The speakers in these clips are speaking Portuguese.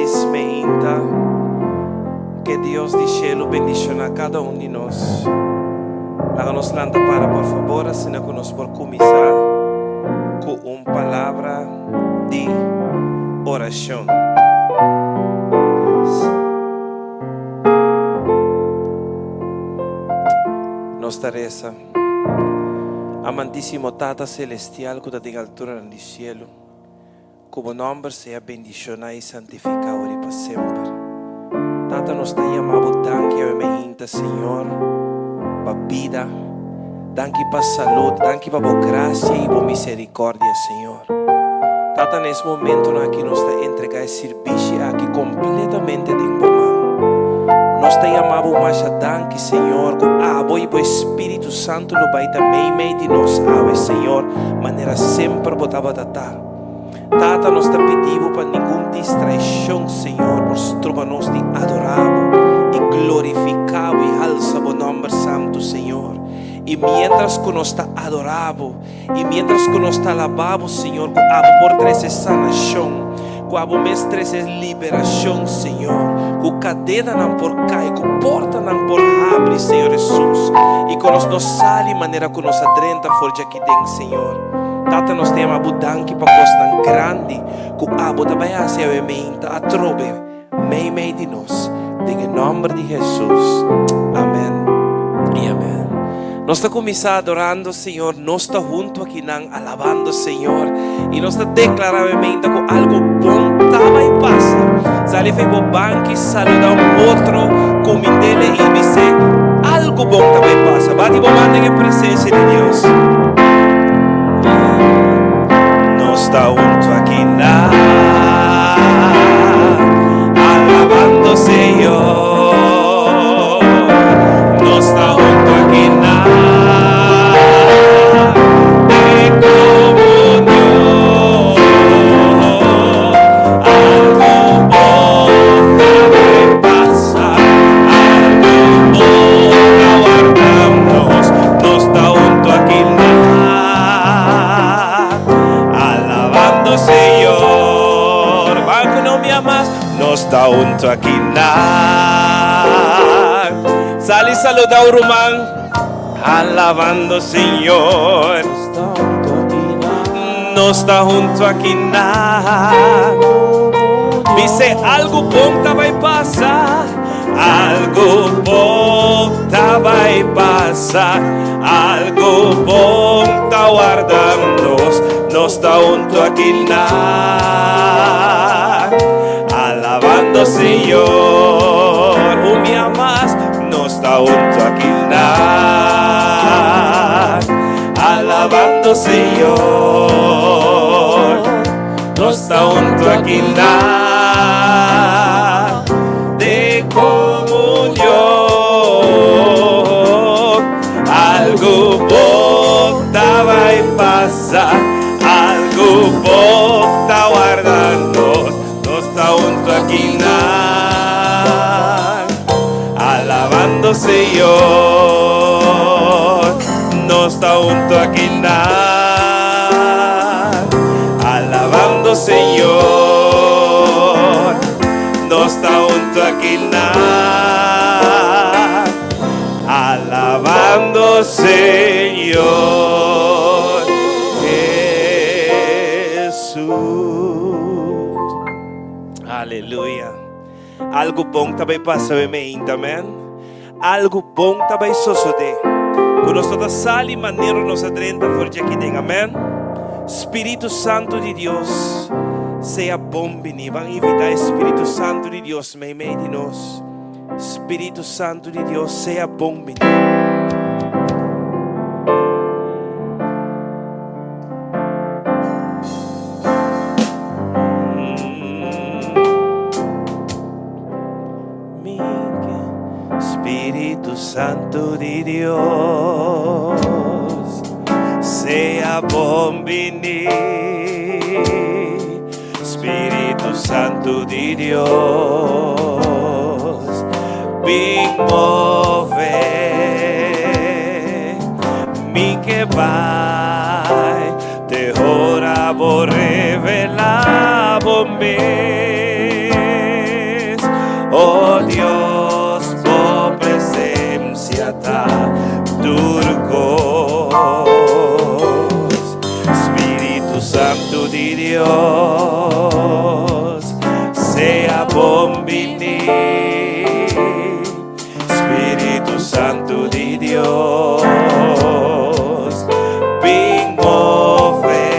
gracias, meinta. Que Dios de cielo bendiciona a cada uno de nosotros. Háganos lanta para, por favor, así que nos por comenzar con una palabra de oración. Nuestra reza. Amantísimo Tata Celestial, que está en altura del cielo, cuyo nombre sea bendicionado y santificado hoy para siempre. Tata nos está llamando, danke a mi Señor, para vida, danke para salud, danke para gracia y para misericordia, Señor. Tata, en este momento aquí nos está entregando el servicio aquí completamente de mano. Nos está llamando más a danke, Señor, voy y Espíritu Santo lo va a también de nos ave, Señor, manera siempre botaba tata. Tata nos está pidiendo para ninguna distracción, Señor, por trobarnos de adorado y glorificado y alzado nombre santo, Señor. Y mientras que nos está adorado y mientras que nos está alabado, Señor, por tres sanación, que mes tres es liberación, Señor, que cadena não por cair, que porta não por abre, Señor Jesús, y que nos sale de manera que nos adrenta forja aqui dentro, Señor. Tata nos tem uma budanque para coisa grande, que abo também hace a mente a trobe, meio de nós, em nome de Jesus, amém e amém. Nós estamos começando adorando, Senhor. Nós estamos junto aqui, alabando, Senhor. E nós estamos declaradamente com algo bom também passa. Sale foi para o banco e saludar outro, comendo ele e dizer algo bom também passa. Bate para o em presença de Deus. Nós estamos junto aqui, alabando, Senhor. Nós estamos junto aqui, está junto aqui sale y saluda a Román, alabando, Señor. No está junto aqui dice algo bom vai passar, algo bom vai passar, algo bom tá guardando. No está junto aqui alabando, Señor, me amas, no está junto aquí alabando, Señor, no está junto aquí de comunión, algo bom va a pasar, algo bom está guardando. Está junto aquí alabando, Señor. No está junto aquí alabando, Señor. No está junto aquí alabando, Señor Jesús. Aleluia. Algo bom também passa em mim, amém? Algo bom também sucede. Quando nós toda sala e maneira nos adrenta por aqui dentro, amém? Espírito Santo de Deus, seja bom venir. Vamos invitar Espírito Santo de Deus, meio de nós. Espírito Santo de Deus, seja bom venir. Espírito Santo de Deus, sea bom venir. Espírito Santo de Deus, vem mover, mim que vai, terror vou revelar, bom me. Dios, sea bombini, Spirito Santo di Dios, bingove,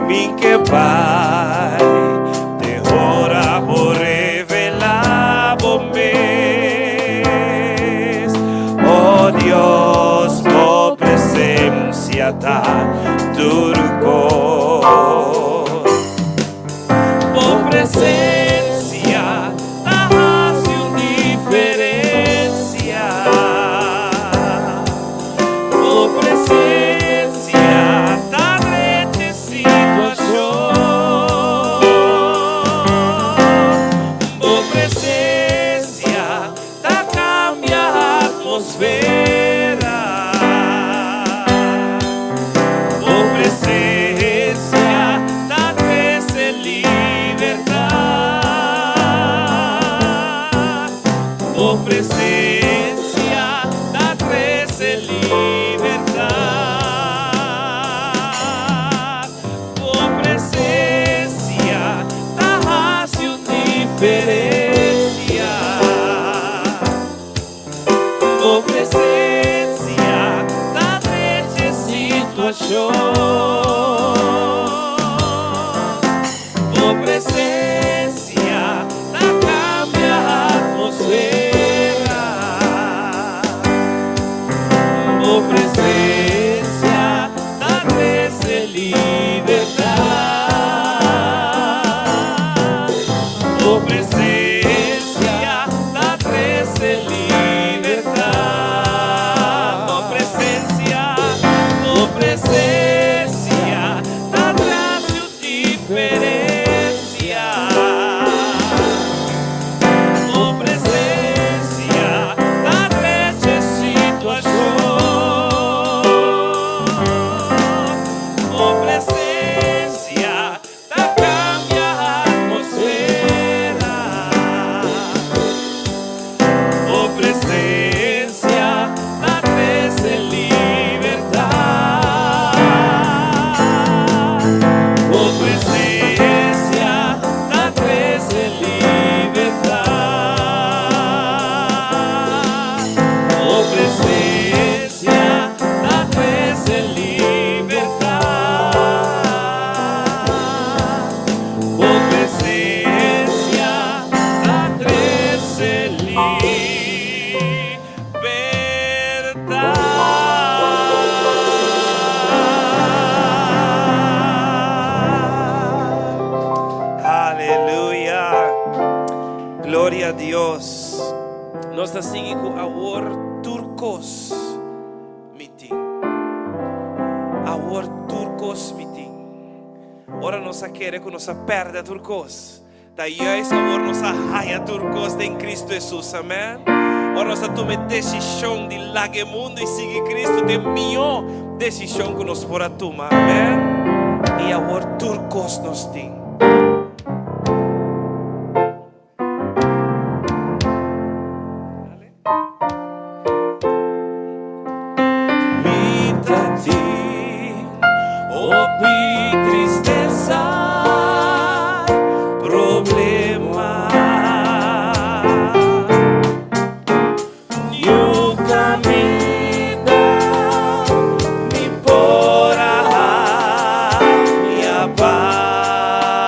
minche vai, te ora por revelar bombes, oh Dios, oh presencia ta turco, oh presencia ta hace una diferencia, oh presencia ta rete situación, oh presencia ta cambia atmosfera, oh presencia ta crece libertad, oh presencia ta crece libertad, oh presencia ta hace una diferencia, oh presencia ta rece situación, oh presencia ta cambia atmosfera, oh presencia ta crece libertad, oh presencia ta crece libertad, oh presencia ta trae diferencia, oh presencia ta rece situación, oh presencia ta cambia atmosfera, oh presencia ta crece libertad, oh presencia ta crece libertad, oh presencia ta crece libertad, oh presencia ta crece libertad. Aleluya. Gloria a Dios. Nós está seguindo com Awar Turcos meeting. Awar Turcos meeting. Ora nós queremos que nós perda Turcos. Da juist Awar nós haia Turcos em Cristo Jesus. Amém. Ora nós tomamos decisão de largar o mundo e seguir Cristo. De melhor decisão que nós podemos tomar. Amém. E Awar Turcos nós temos. Opi tristeza, problema, new camino, mi pora, mi paz.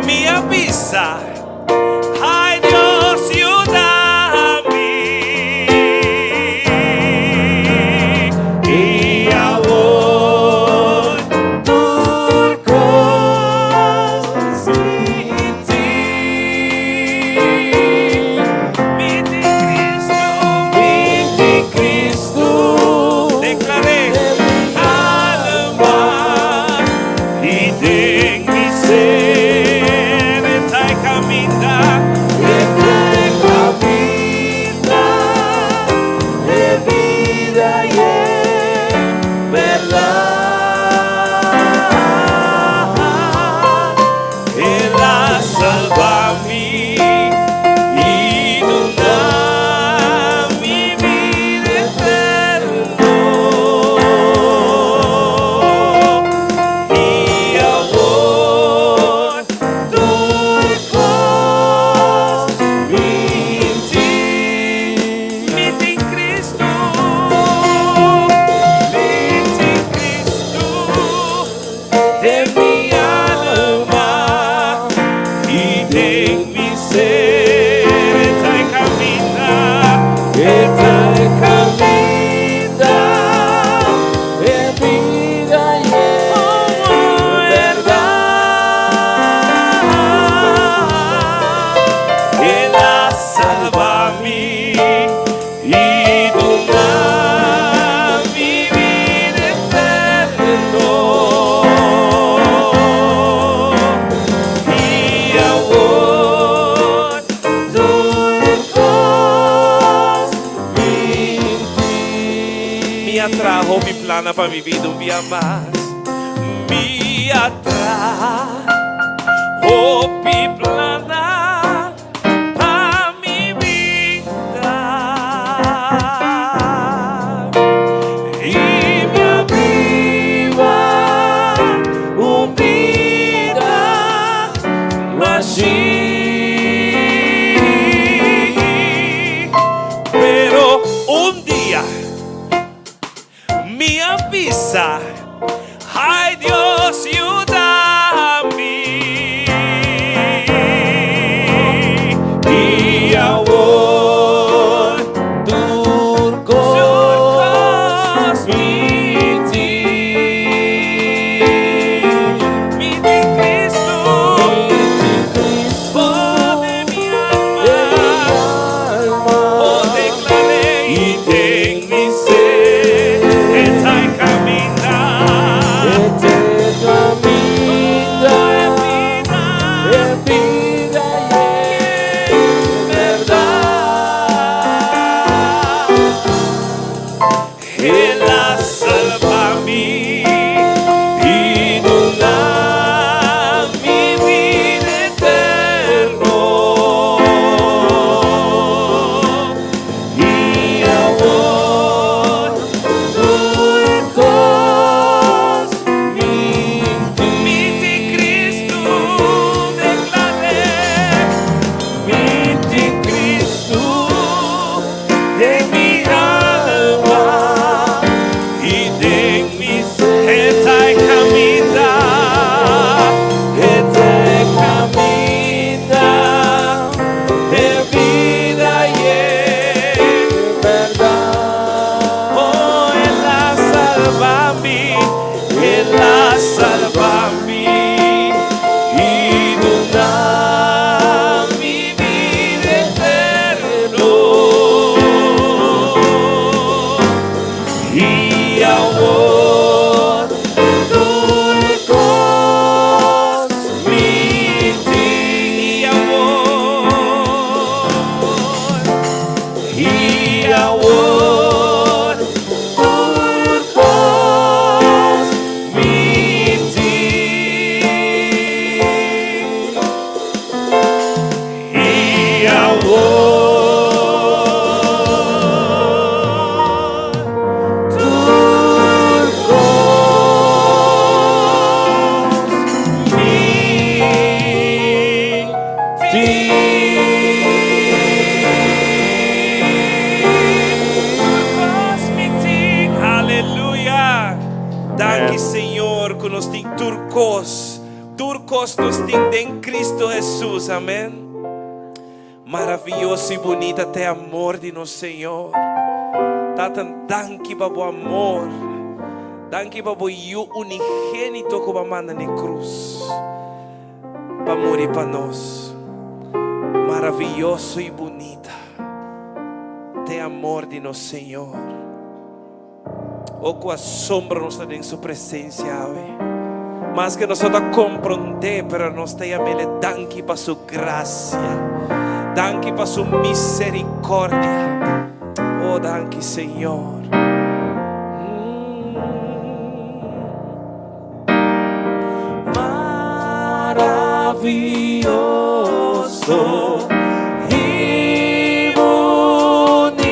mi avisa. Ay Dios, ayúdame. Y ahora turcos sin ti. Mi Cristo, declaré alma y de mi ser etai caminda, de vida y en verdad. Él la salva a mí y inunda mi vida eterno. Y ahora turcos minti Cristo, de mi alma y de mi ser, etai camina, en vida y en verdad. Él la salva a mí y inunda mi vida eterno. Y ahora turcos minti. Mi atrajo mi plana para mi vida un día más. Mi atrajo mi plana para mi vida. Y me aviva un vida machine. Pero un día me avisa, ay Dios, ayúdame. Y ahora turcos minti Cristo, oh de mi alma, oh declaré y de mi ser, etai camina, en vida y en verdad. Él la salva a mí y inunda mi vida eterno. Y ahora turcos minti Cristo, declaré minti Cristo, de mi alma y de mi ser, etai camina, de vida y en verdad. Oh, Él la salva a mí, Él la salva a mí, inunda mi vida eterno. Y ahora turcos minti. Y ahora turcos minti. Y ahora turcos minti. Aleluya. Danke Señor con los turcos costos en Cristo Jesús, amén. Maravilhoso e bonito até amor de nosso Senhor. Tatan, danke babo amor. Danke babo you unigênito como manda na cruz. Para morrer para nós. Maravilhoso e bonita. Até amor de nosso Senhor. O com assombro nós estamos em sua presença, mas que nós não compreender, pero nós temos ele danke para sua graça, danke para sua misericórdia. Oh, danke, Senhor. Maravilhoso e bonita.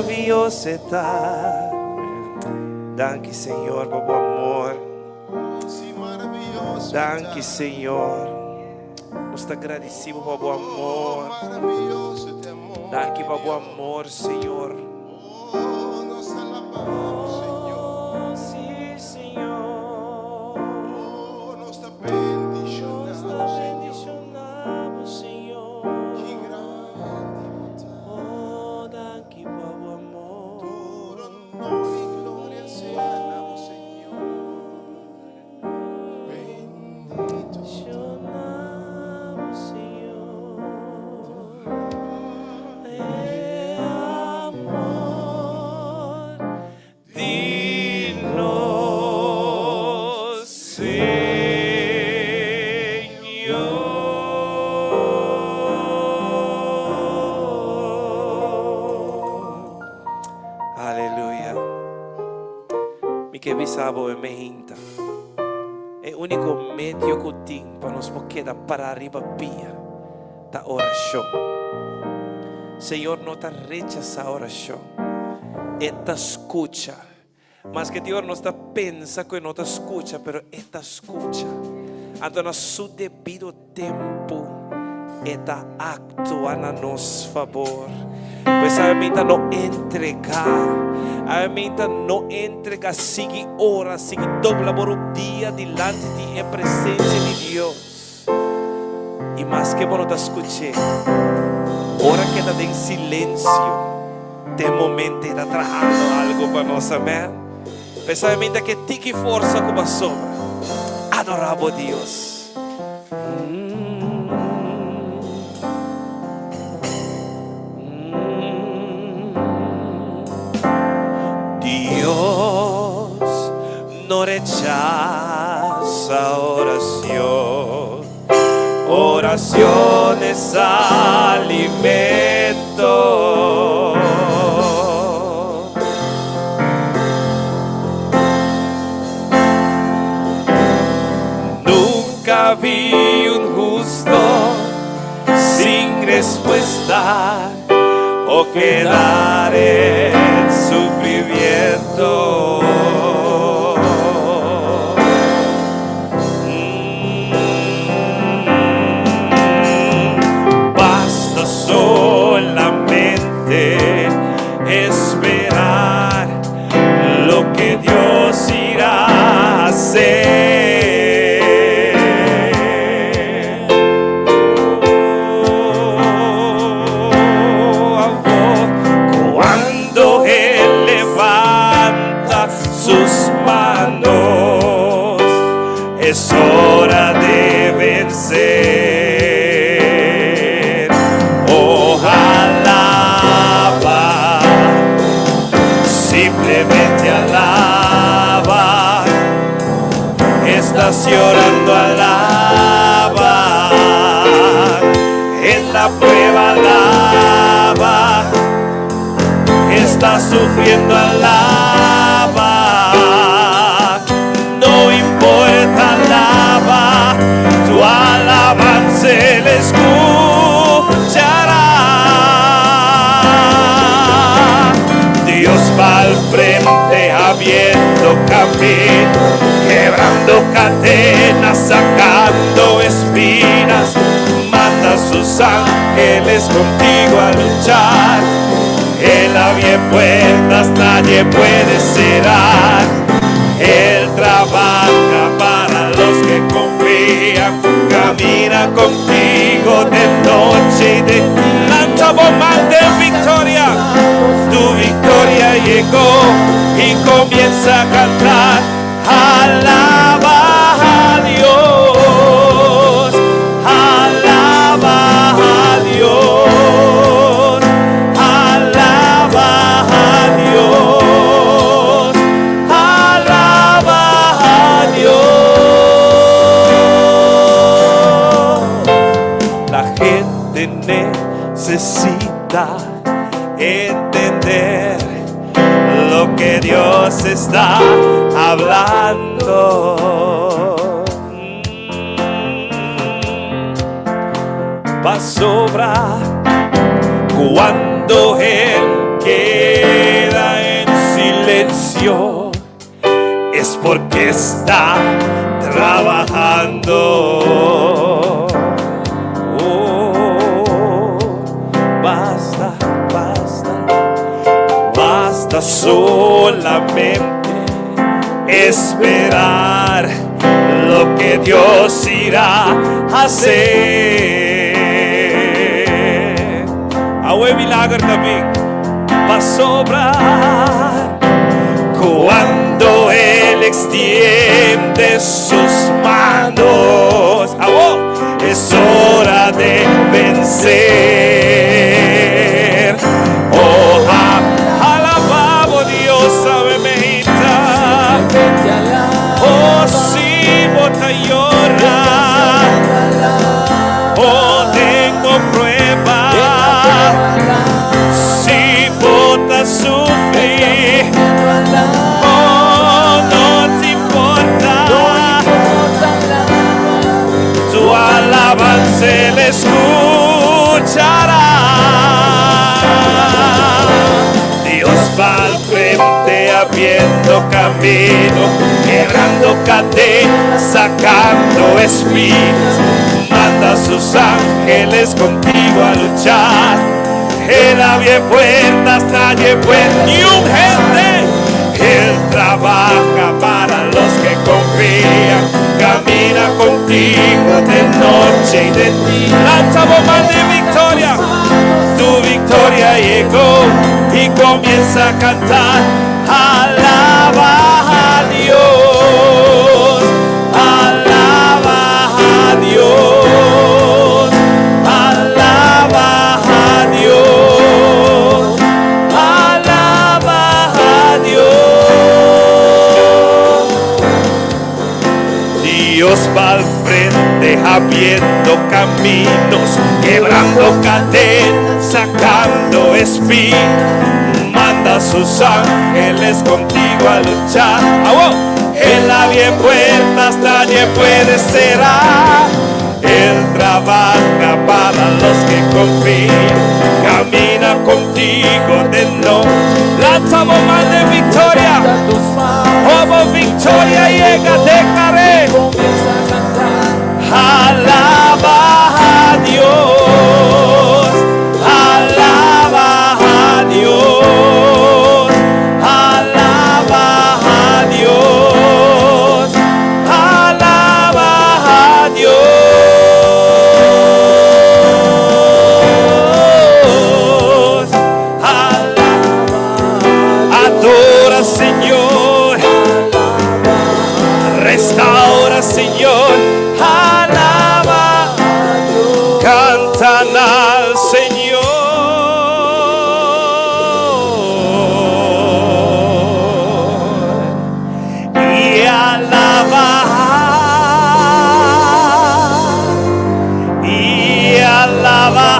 maravilhoso está. Danke, Senhor, por o amor. Danke, Senhor. Nós te agradecemos por o amor. Danke por o amor, Senhor. Nos alabamos, Señor. Sim, Senhor. Nos te bendicionamos, Nós te Señor. bendicionamos, Senhor. Que grande Oh, danke por o amor. todo honor y gloria sea dado, Señor. Bendito Bendicionamos, Senhor. É amor de Senhor. Aleluia. Mi que bisabo e me hinta. É o único meio que eu tenho para nos poder para arriba pia da oração. Senhor, não te rechaça a oração. E te escucha. Mas que Deus não está pensa que não te escucha, pero Ele te escucha. Então, a seu devido tempo, Ele atua a nosso favor. Pois a mim não entregar. A mim não entregar. Sigue ora, sigue dobla por um dia diante de presença de Deus. E mais que eu não te escutei, ora que está em silêncio. De momento está trazendo algo para nós, amém? Pensamento que tique força como a sombra. Adoramos a Deus. Dios no rechaza oración. Oración es alimento. Nunca vi un justo sin respuesta o quedar en sufrimiento. Basta solamente esperar lo que Dios irá a hacer. Cuando Él levanta sus manos, es hora de vencer. Oh, alaba, simplemente alaba. Estás llorando, alaba. En la prueba, alaba. Estás sufriendo, alaba. No importa, alaba. Tu alabanza Él escuchará. Dios va al frente abriendo camino, quebrando cadenas, sacando espinas. Manda a sus ángeles contigo a luchar. Él abre puertas, nadie puede cerrar. Él trabaja para los que confían. Camina contigo de noche y de lanza bombas de victoria. Tu victoria llegó y comienza a cantar. Alaba a Dios, alaba a Dios, alaba a Dios, alaba a Dios. La gente necesita entender lo que Dios está hablando. Va a sobrar cuando Él queda en silencio es porque está trabajando. Oh, basta, basta, basta solamente esperar lo que Dios irá a hacer. Awe milagre também va a sobrar cuando Él extiende sus manos. Es hora de vencer. Oh, alabamos Dios, sabe mejita. Oh, sí, bota llora. Oh, tengo prueba. Si bota sufrir. Oh, no te importa. Tu alabanza Él escuchará. Dios va al frente abriendo camino, quebrando cadenas, sacando espinas. Manda a sus ángeles contigo a luchar. Él abre puertas, nadie puede ni un gente. Él trabaja para los que confían, camina contigo de noche y de día. Lanza bomba de victoria, tu victoria llegó y comienza a cantar. Alaba a Dios, alaba a Dios, alaba a Dios, alaba a Dios. Dios va al frente abriendo caminos, quebrando cadenas, sacando espinas. Manda a sus ángeles contigo a luchar. Él abre puertas, nadie puede cerrar. Él trabaja para los que confían, camina contigo de noche. Lanza bomba de victoria. Como victoria llega, dejaré. Alaba a Dios, alaba a Dios, alaba a Dios, alaba a Dios, alaba, adora Señor, restaura Señor, alaba, cantan al Señor y alaba, y alaba,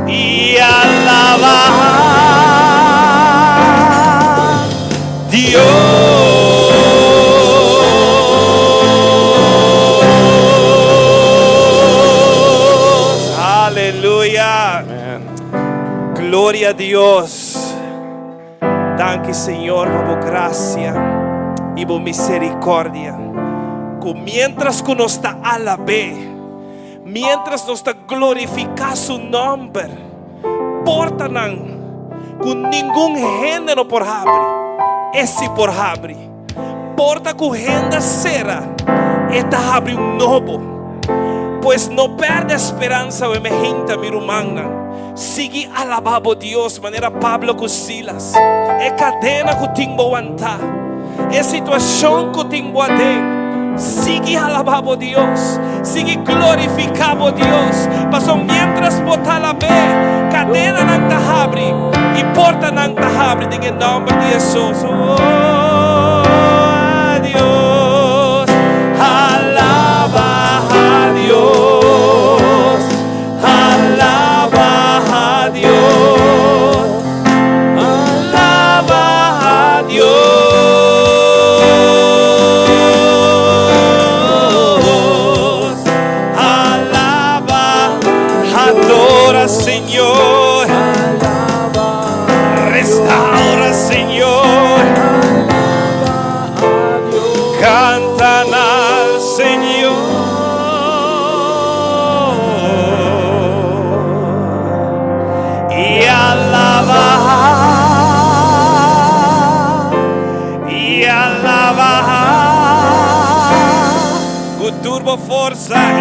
y alaba Dios. Aleluya. Gloria a Dios. Danke Señor por gracia y por misericordia. Mientras que nos está alabé, mientras nos está glorificar su nombre, portanan con ningún género por abre, esse por abre, porta con gente será, esta abre un novo, pues no perde esperanza o emergente mi humana. Sigue alabando Dios, maneira Pablo com Silas. É cadena que tenho aguantar, é situação que tenho a ter. Sigue alabando Dios, sigue glorificando Dios. Pasó mientras botar la ve, cadena nang tahabri y porta nang tahabri en el nombre de Jesús. Oh, a Dios, alaba a Dios, alaba a Dios, alaba a Dios. Señor.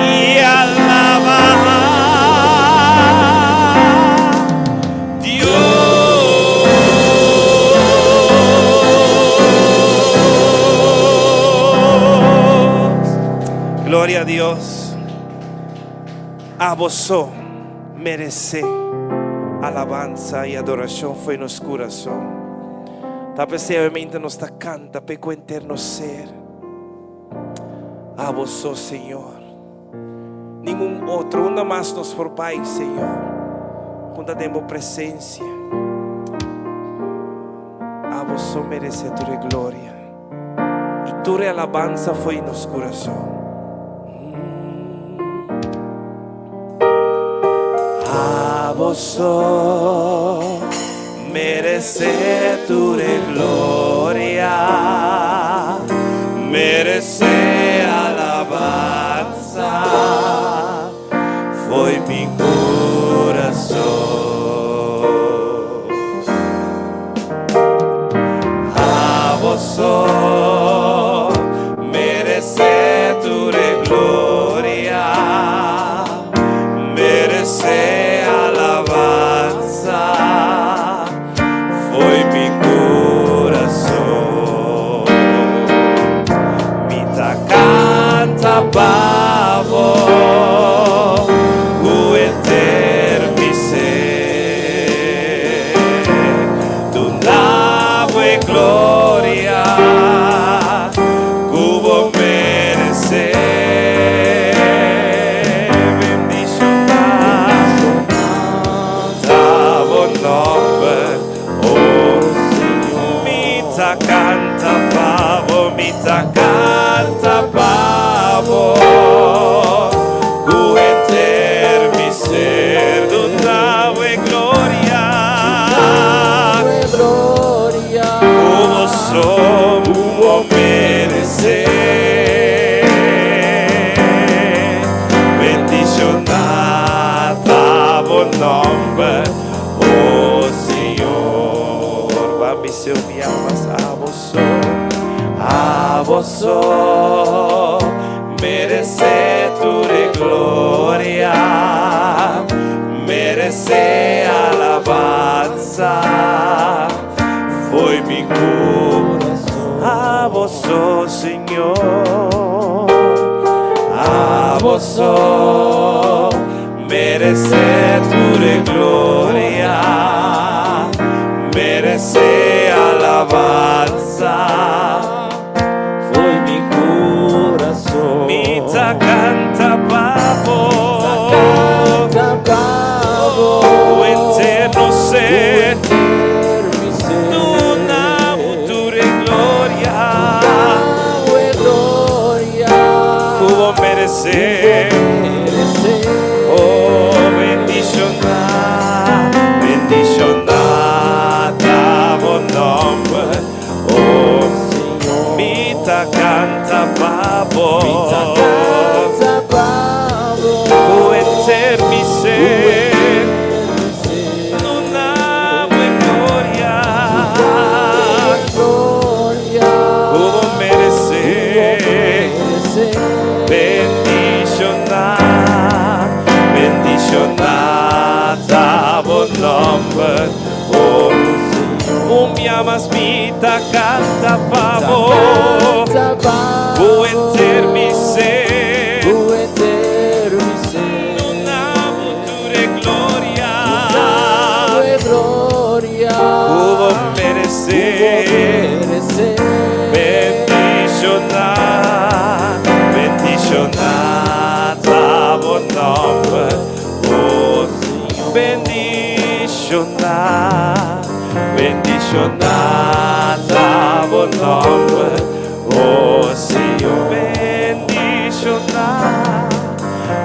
y alaba Dios. Gloria a Dios. A vos merece alabanza e adoração foi nos coração. Talvez realmente nos está canta peco eterno ser. A vos, Senhor. Nenhum outro, ainda mais nos for Pai, Senhor. Quando temos presença. A vos merece a tua glória. E tua alabanza foi nos coração. A vos merece tu gloria, merece alabanza, foi mi corazón. A vos merece tu gloria, merece Pavo, o eterno mi ser, tu nave gloria, cubo merece, bendición, tavo nombre, oh Señor, mita canta pavo, mita canta pavo. Nombre, oh Señor, va mi ser mi almas a vos, merece tu gloria, merece alabanza, foi mi corazón, a vos, Señor, a vos. Merece tu gloria, merece alabanza, foi mi corazón. Mita canta pavo, o eterno ser, tu namo tu gloria, como merece. Canta pavo, o eterno mi ser, non amo e gloria, como merecer, bendicionada bon nombre, oh Señor, me amas, mita canta pavo. O eterno mi ser, non amo tu gloria, como merecer, bendicionada, bon nombre, oh Señor, bendicionada, bon nombre. Oh Señor,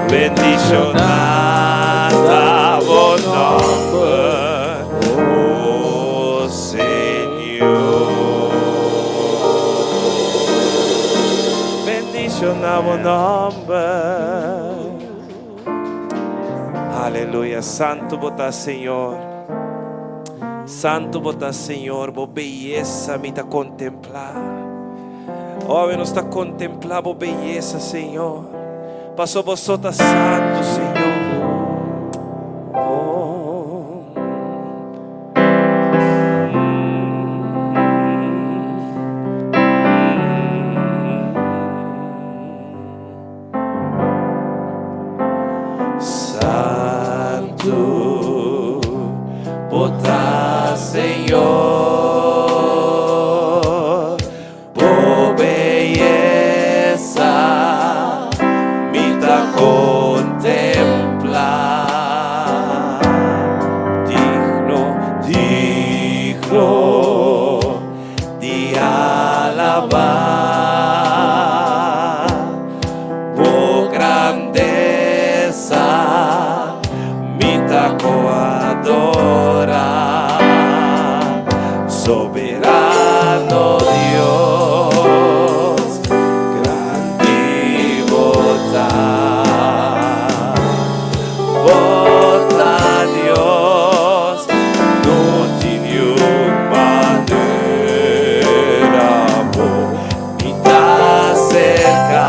bendicionada, bon nombre, oh Señor, bendicionada, bon nombre. Aleluya, santo bota Señor, santo bota Señor, bo belleza me ta contemplar. Oh, nos está contemplando beleza, Senhor. Passou por sota santo, Senhor. Oh. Santo, bota, Senhor, por belleza, me tá contemplar, digno, digno de alabar, por grandeza, me tá adorar, soberano Dios, grande votar, vota Dios, no tiene manera, me tá cerca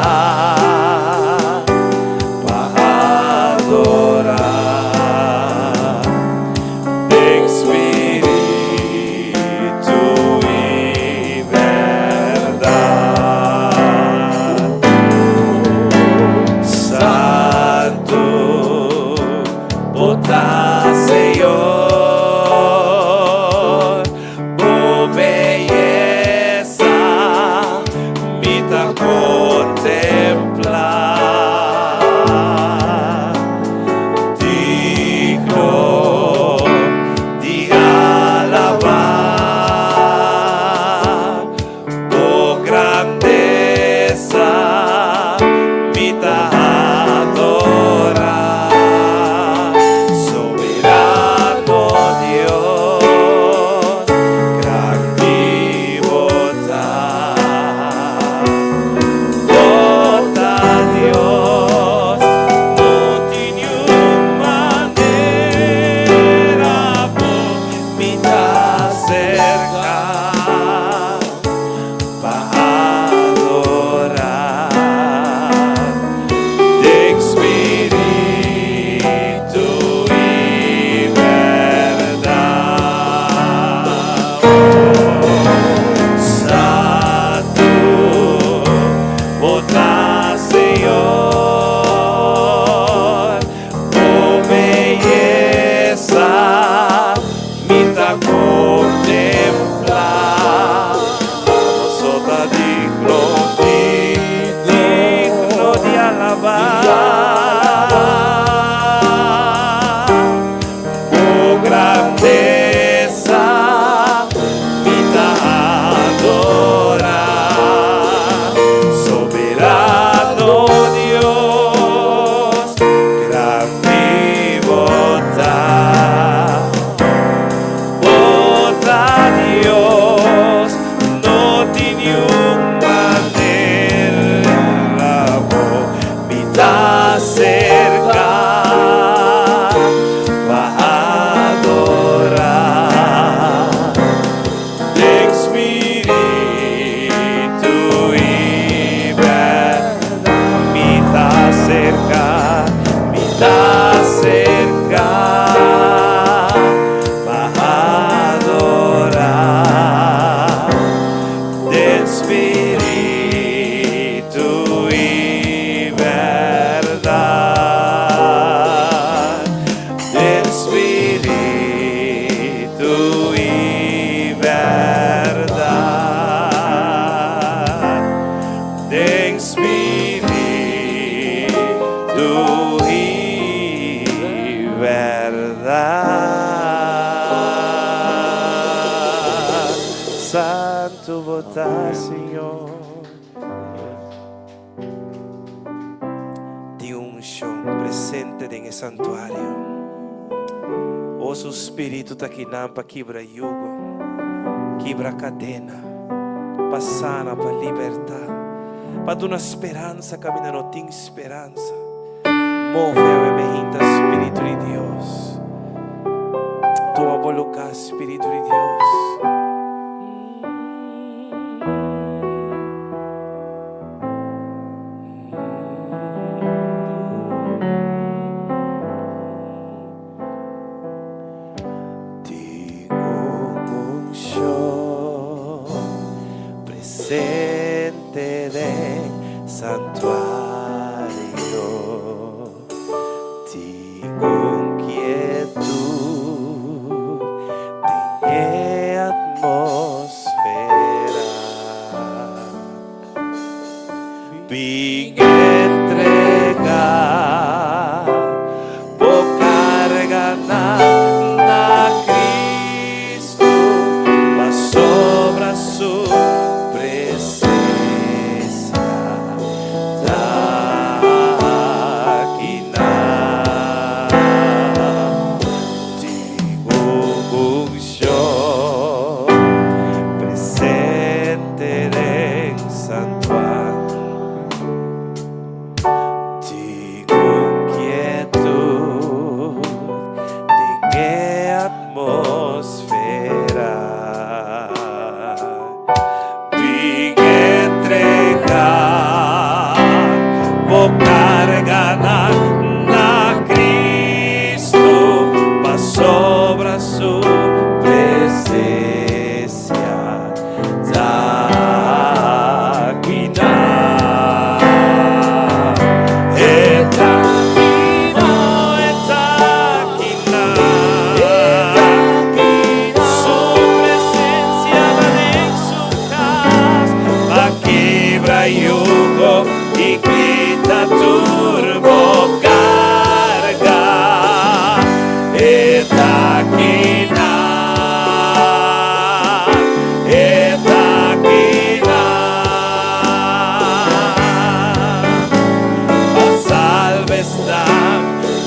para adorar, tem Espírito e verdade. Santo, bota, Senhor, por belleza, me tá contemplar, digno de alabar, por grandeza, me tá adorar, soberano Dios, grande votar, vota Dios, no tiene manera, me tá cerca para adorar, tem Espírito e verdade. Santo, bota, Senhor, por belleza, me tá contemplar, sota digno de alabar, por grandeza, me tá adorar, soberano Dios, grande votar, vota Dios, no tiene manera, me tá cerca para adorar, tem Espírito e verdade, me tá cerca para adorar, tem Espírito e verdade, tem Espírito e verdade, tem Espírito e verdade. Santo, votar, Senhor, de unção presente nesse santuário. O seu Espírito está aqui para quebrar jugo, quebrar cadena, passar para libertar, para dar uma esperança, caminhar não tem esperança. Move a minha Espírito de Deus. Toma por lugar, Espírito de Deus.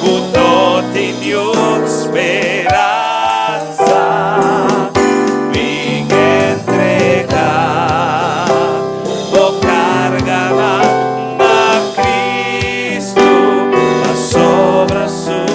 no tenho esperança, vim entregar, vou cargar na Cristo, a sobre a sua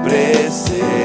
presença.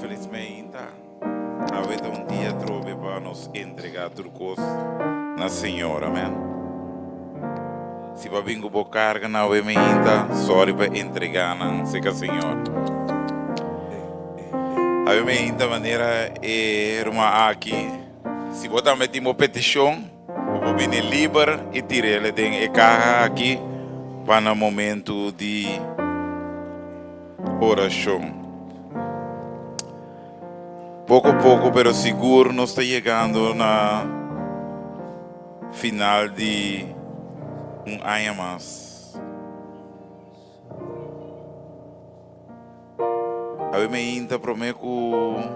Felizmente, avete un dia trove para nos entregar turcos na Senhora, amém? Se vai vir com carga na ovementa, sorry para entregar na seca Senhor. A ovementa maneira é irmã aqui. Se botar metimos petição, vou vir livre e tirar ele de carga aqui para o momento de oração. Pouco a pouco, pero seguro, nós está chegando na final de ano mais. A mim ainda prometo que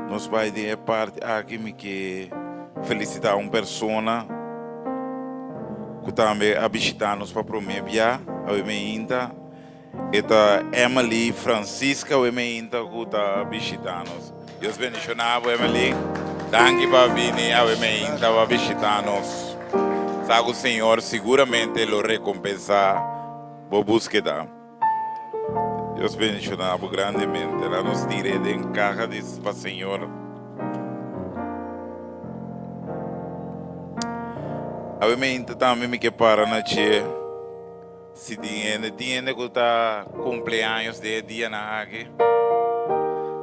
nós vai de parte aqui me que felicitar uma pessoa que também a visitar-nos para prometer. A mim ainda Eta Emily Francisca, o emenda kuta visitanos. Deus bendicionava Emily. Danke para vir a emenda para visitar-nos. Sabe o Senhor seguramente lo recompensar por búsqueda. Deus bendicionava grandemente. Ela nos tire de encaja disso para o Senhor. A emenda também me que para na tia. Si tiene que estar cumpleaños de día na aquí,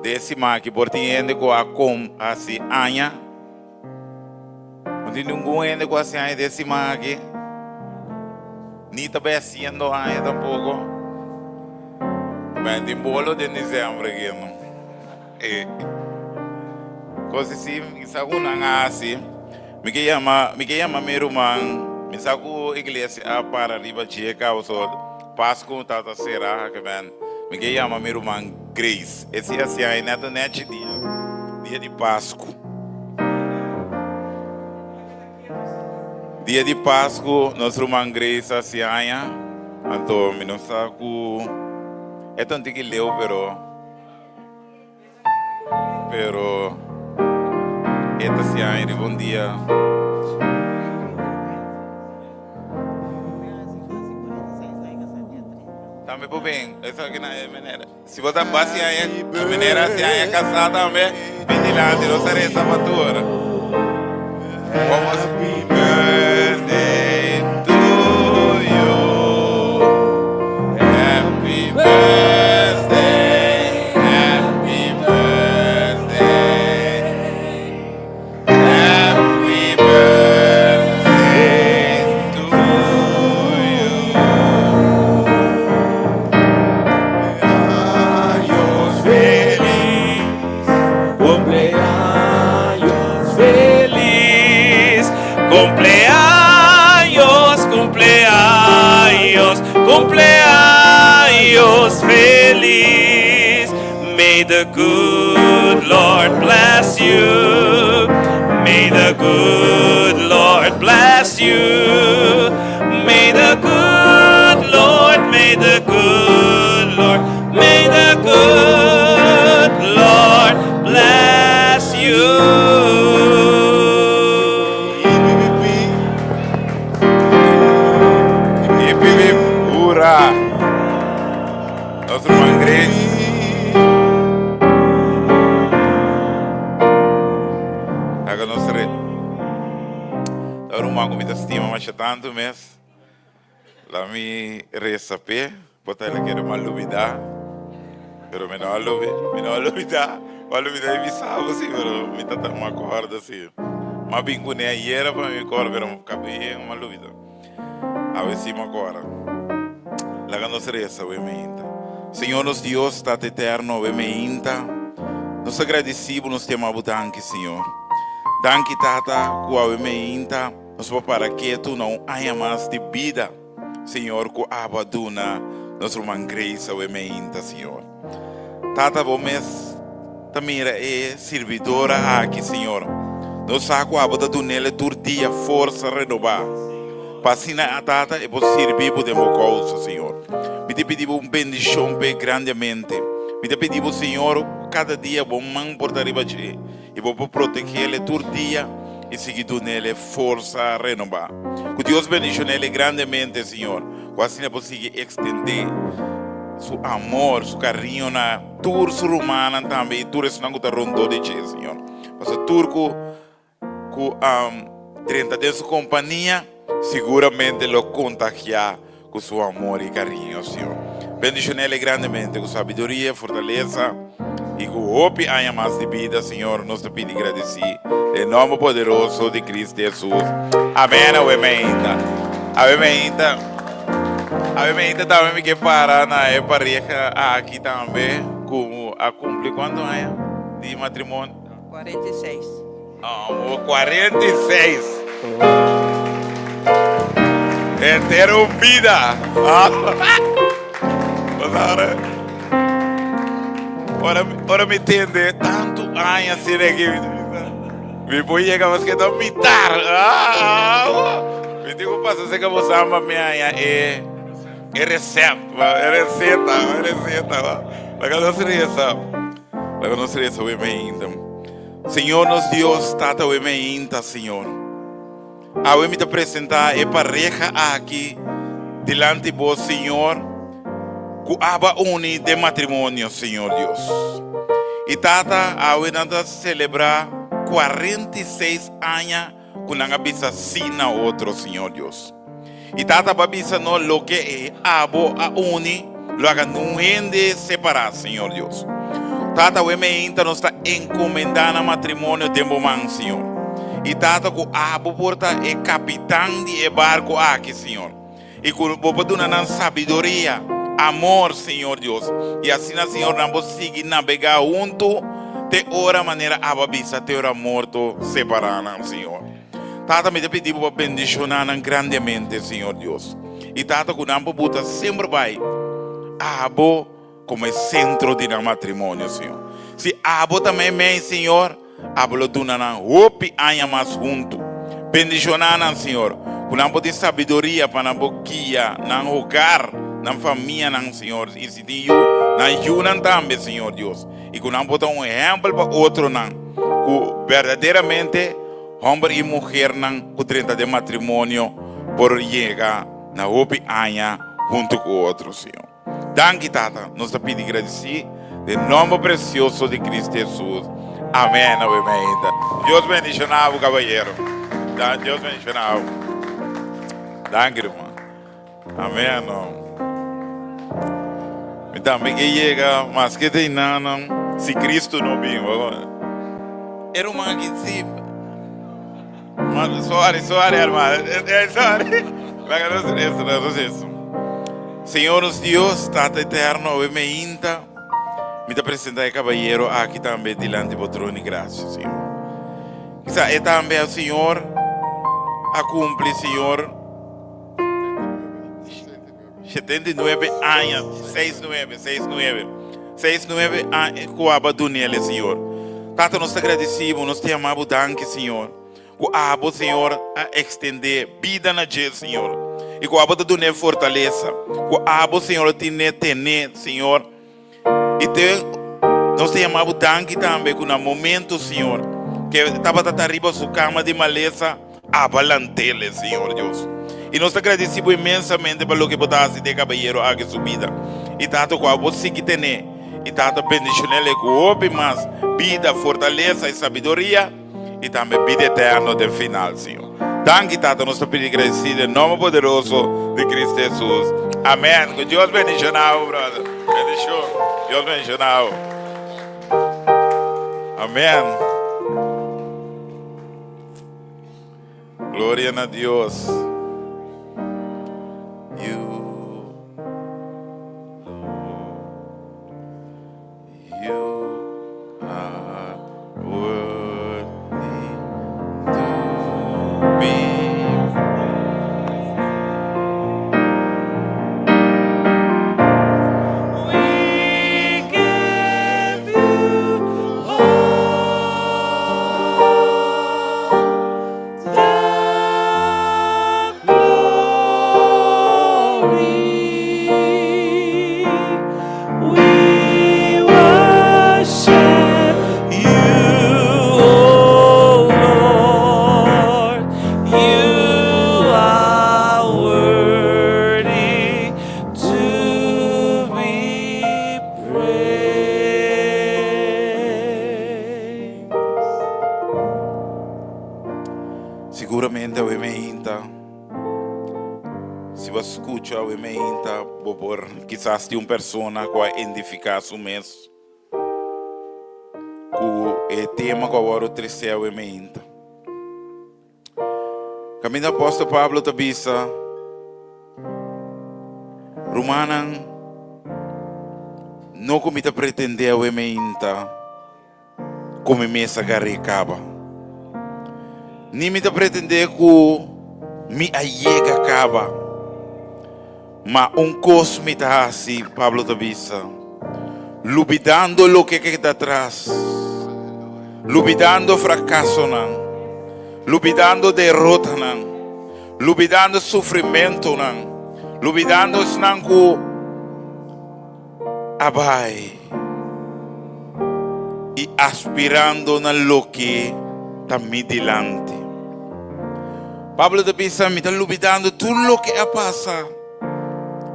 décima que por tiene que así año, no tiene ningún ende que así año décima aquí, ni también haciendo año tampoco. Ben de bolo de dezembro aqui, não? Coisa assim, isso é uma assim. Me que chama meu irmão, me saco igreja a para riba de causa Páscoa tata será que ben. Me que chama meu irmão Grace. Esse assim aí neto net dia de Páscoa. Dia de Páscoa, nosso irmão Grace assim aí, então me não saco é tanto que leu pero esta se aí bom dia. Também por bem, essa aqui na maneira. Se você passa aí, a maneira se aí casada também, vem lá de nossa essa fatura. Vamos happy birthday to you. Happy birthday, happy birthday, happy birthday to you. Cumpleaños feliz, Cumpleaños feliz, cumpleaños, cumpleaños, cumpleaños feliz. May the good Lord bless you. May the good Lord bless you. May the good Lord, may the good Lord, may the good Lord bless you. Ura! Nosso irmão Grace. Agora nós o irmão com muita estima, mas tanto mesmo. Lá me receber, botar ele quer uma lubida, pero me não lubida, me sabe assim, pero me tá uma corda assim. Mas bem com ele era para me corda, pero cabelo uma lubida. A ver se me agora. Lá nós recebemos. Senhor, nosso Deus, está eterno, nós agradecemos, nós te amamos, danke, Senhor. Danke, Tata, que a meinta, nós vamos para que tu não há mais de vida, Senhor, que abandona nosso irmão Grace, a meinta, Senhor. Tata, vamos também é servidora aqui, Senhor. Nós sabemos que abandona nele todo dia, força renovar. Passina a Tata e vos servir por demo causa, Senhor. Me te pedimos bendição grandemente. Me te pedimos, Senhor, cada dia vou man portar riba de e vou proteger ele todo dia e seguir nele força renovar. Que Deus bendiga ele grandemente, Senhor. Que assim ele possa estender seu amor, seu carinho na tour su romana também, tour isso não está rondo de ti, Senhor. Mas o turco com 30 de sua companhia seguramente lo contagiar com seu amor e carinho, Senhor. Bendiga ele grandemente com sabedoria, fortaleza e com hope há mais de vida, Senhor. Nós te pedimos agradecer em nome poderoso de Cristo Jesus. Amém. Amém. Também me que parar na pareja aqui também com a cumprir quanto é de matrimônio? 46. 46. Entero vida. Ora me entende tanto anos assim que me vou chegar mas que não mitar. Me digo passa se que você ama minha é receita. Laga não seria o ainda. Senhor nos Deus tata o ainda, Senhor. A me te apresentar e pareja aqui delante de vos, Senhor, que aba uni de matrimônio, Senhor Deus. E tata, a nada celebrar 46 anos com a bisa sina outro, Senhor Deus. E tata babisa no lo que é abo a uni, lo haga não rende separar, Senhor Deus. Tata, o ainda nos está encomendando a matrimônio de momento, Senhor. E tata que abo porta é capitão de barco aqui, Senhor. E que o povo dona sabedoria amor, Senhor Deus. E assim, Senhor, nós vamos seguir navegar junto, de hora maneira ababisa, de hora morto, separar, Senhor. Tata, me pedimos para bendicionar grandemente, Senhor Deus. E Tata, que nós vamos sempre vai, abo como é centro de nosso matrimônio, Senhor. Se abo também vem, Senhor, abo lo duna hope aña mais junto. Bendicionar, Senhor. Que nós vamos ter sabedoria para nós guiar, no hogar, na família, Senhor. E se Deus, nós junam também, Senhor Deus. E que nós vamos ter exemplo para outro, que verdadeiramente, homem e mulher, que trata de matrimônio, por chegar na hope aña junto com o outro, Senhor. Danke, Tata. Nós te pedimos agradecer. Em nome precioso de Cristo Jesus. Amém. Deus bendicionava o cavalheiro. Deus bendicionava. Danke, irmão. Amém. Então, me que chega, mas que tem nada, se Cristo não vem. Era uma que se. Sorry, irmão. Sorry. Não é isso. Senhor Deus, Tata eterno, me inta, me apresentar o cavalheiro aqui também diante do trono de graça, Senhor. Quizá é também o Senhor a cumprir, Senhor, 79 anos, 69 anos com a Abadunele, Senhor. Tata, nós te agradecemos, nós te amamos, danke, Senhor. Com a Abo, Senhor, a estender vida na gente, Senhor. E com a abo de dar fortaleza. Com a abo, Senhor, de ter, Senhor. E nós te chamamos danke também com o momento, Senhor, que estava arriba sua cama de maleza, abalantele, Senhor Deus. E nós te agradecemos imensamente pelo que botasse de cabalheiro aqui sua vida. E tanto com a abo que tem. E tanto bendicionele com o mais vida, fortaleza e sabedoria. E também vida eterna no final, Senhor. Danke, Tata, nós te pedimos agradecido em nome poderoso de Cristo Jesus. Amém. Que Deus bendicione, brother. Bendição. Deus bendicione. Amém. Glória a Deus. Seguramente a emenda, se você escuta a emenda, por quizás de uma pessoa que vai identificar o mês, que o tema que agora triste a emenda. Caminho apóstolo Pablo tabisa, Romanan, não como te pretender a emenda, como mesa garrecaba. Ni me te pretender que me allega acaba. Mas cosme está assim, Pablo Tabisa. Lubidando lo que queda atrás. Lubidando fracasso, não. Lubidando derrota, não. Lubidando sofrimento, não. Lubidando não que abai. E aspirando na lo que está me delante. Pablo de Pisa me está lubidando tudo o que passa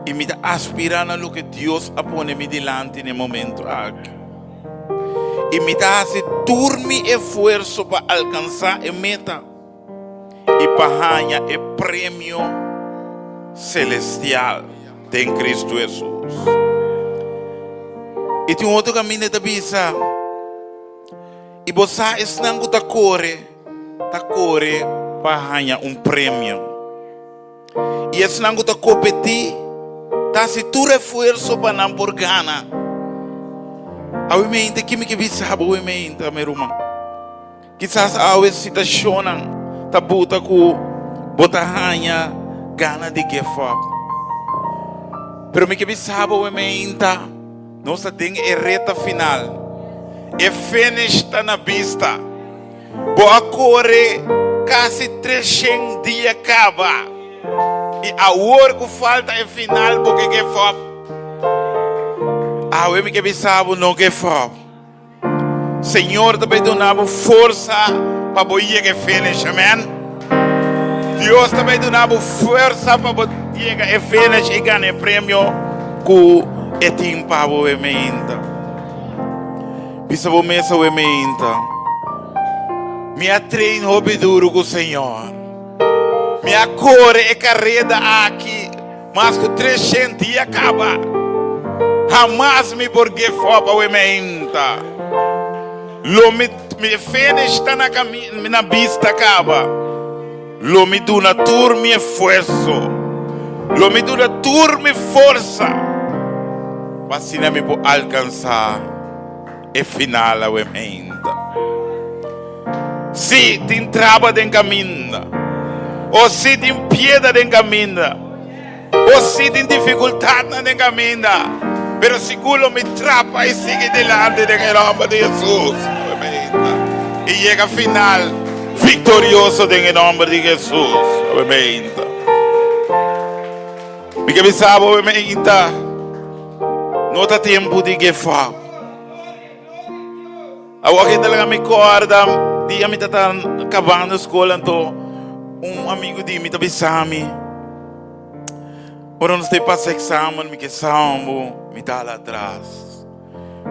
e me está aspirando no que Deus põe me delante no momento aqui. E me está fazendo todo meu esforço para alcançar a meta e para ganhar o prêmio celestial de Cristo Jesus. E tem outro caminho de Pisa. E você está corre para ganhar prêmio. E esse não está competir, tá se tu esforço para não por gana. A mente que me sabe o mente, meu irmão. Quizás a situação tá buta com bota ranha gana de give up. Pero me que sabe o mente, nós tem a reta final. E finish tá na vista. Boa corre quase 300 dias acaba. E a hora que falta é final porque give up. Ah, eu me que sabe não give up. Senhor também donava força para boia que finish, amém? Deus também donava força para boia que finish e ganhar prêmio com o tempo para o emenda. Bisa o mesa o emenda. Minha treino hobby duro com o Senhor. Minha cor é carreira aqui, mas com 300 dias acaba. Jamás me borguei fora para o emenda. Lo me finish está na vista acaba. Lo me duna tur mi esforço. Lo me duna tur mi força. Vacina me por alcançar e final a emenda. Se tem trava de caminho, ou se tem piedra de caminho, ou se tem dificuldade de caminho, pero seguro me trapa e sigue delante de nome de Jesus. E chega ao final vitorioso em nome de Jesus. Amém. Porque me sabe, amém. Não está tempo de give up. Agora talaga me corda, dia me tá acabando a escola, então amigo de mim tá bisami. Ora nós te passa exame, me que salmo, me tá lá atrás.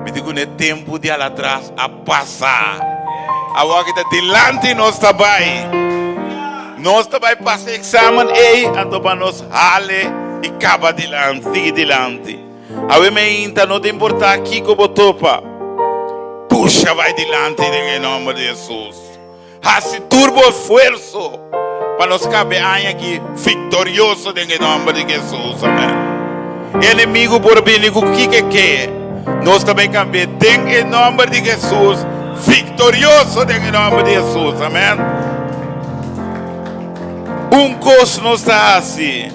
Me digo não é tempo de lá atrás a passar. Agora que tá delante nós tá bem. Nós tá bem passar exame, então para nós rale e acaba delante, sigue delante. A mim não te importa aqui como topa. Puxa, vai delante em nome de Jesus. Hace turbo esforço para nós caber aqui vitorioso em nome de Jesus. Amém. Inimigo por bem, o que? Nós também caber em nome de Jesus, vitorioso em nome de Jesus. Amém. Coisa nós está assim,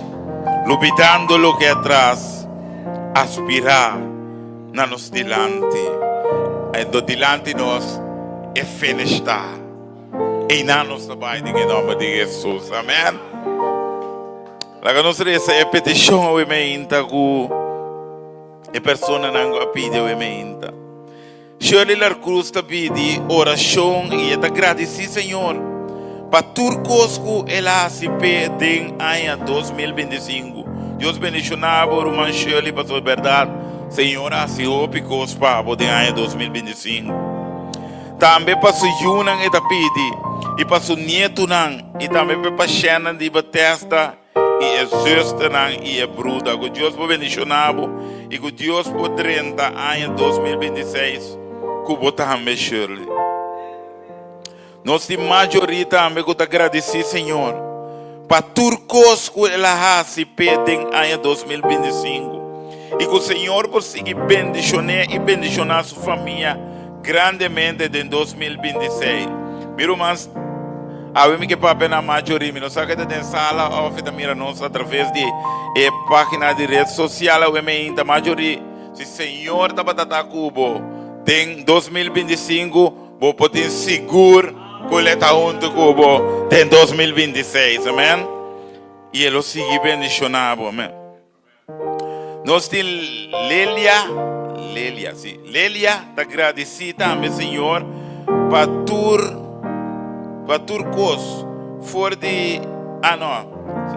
lutando o que atrás, aspirar na nos delante. Do delante nós é finish tá. E não nos trabalha em nome de Jesus. Amém. Laga nós essa é petição o emenda com a pessoa não pede o emenda. Shirley la cruz ta pedi oração e está agradecer Senhor para turcos que ela se pede em ano 2025. Deus bendicionava o irmão Shirley para sua verdade. Senhor, assim o picos para o ano 2025. Também para o Yunan e Tapidi, e para o Nieto e também para a Shannon de Bethesda, e a Sister e a Bruda. Que Deus vai bendicionar e que Deus vai 30 ano 2026, que o também Shirley. Nós de maioria também que agradecer, Senhor, para turcos que ela se pedem em 2025. E que o Senhor consiga bendicionar e bendicionar sua família grandemente em 2026. Meu irmãos, a mim que papai na maioria, não sabe que tem sala, ou feita mira nós através de página de rede social, a mim da maioria, se o Senhor está batata cubo, tem 2025, vou poder seguro que ele está junto cubo, tem 2026, amém? E ele sigue bendicionado, amém? Nós temos Lélia, está agradecida a meu Senhor para turcos for de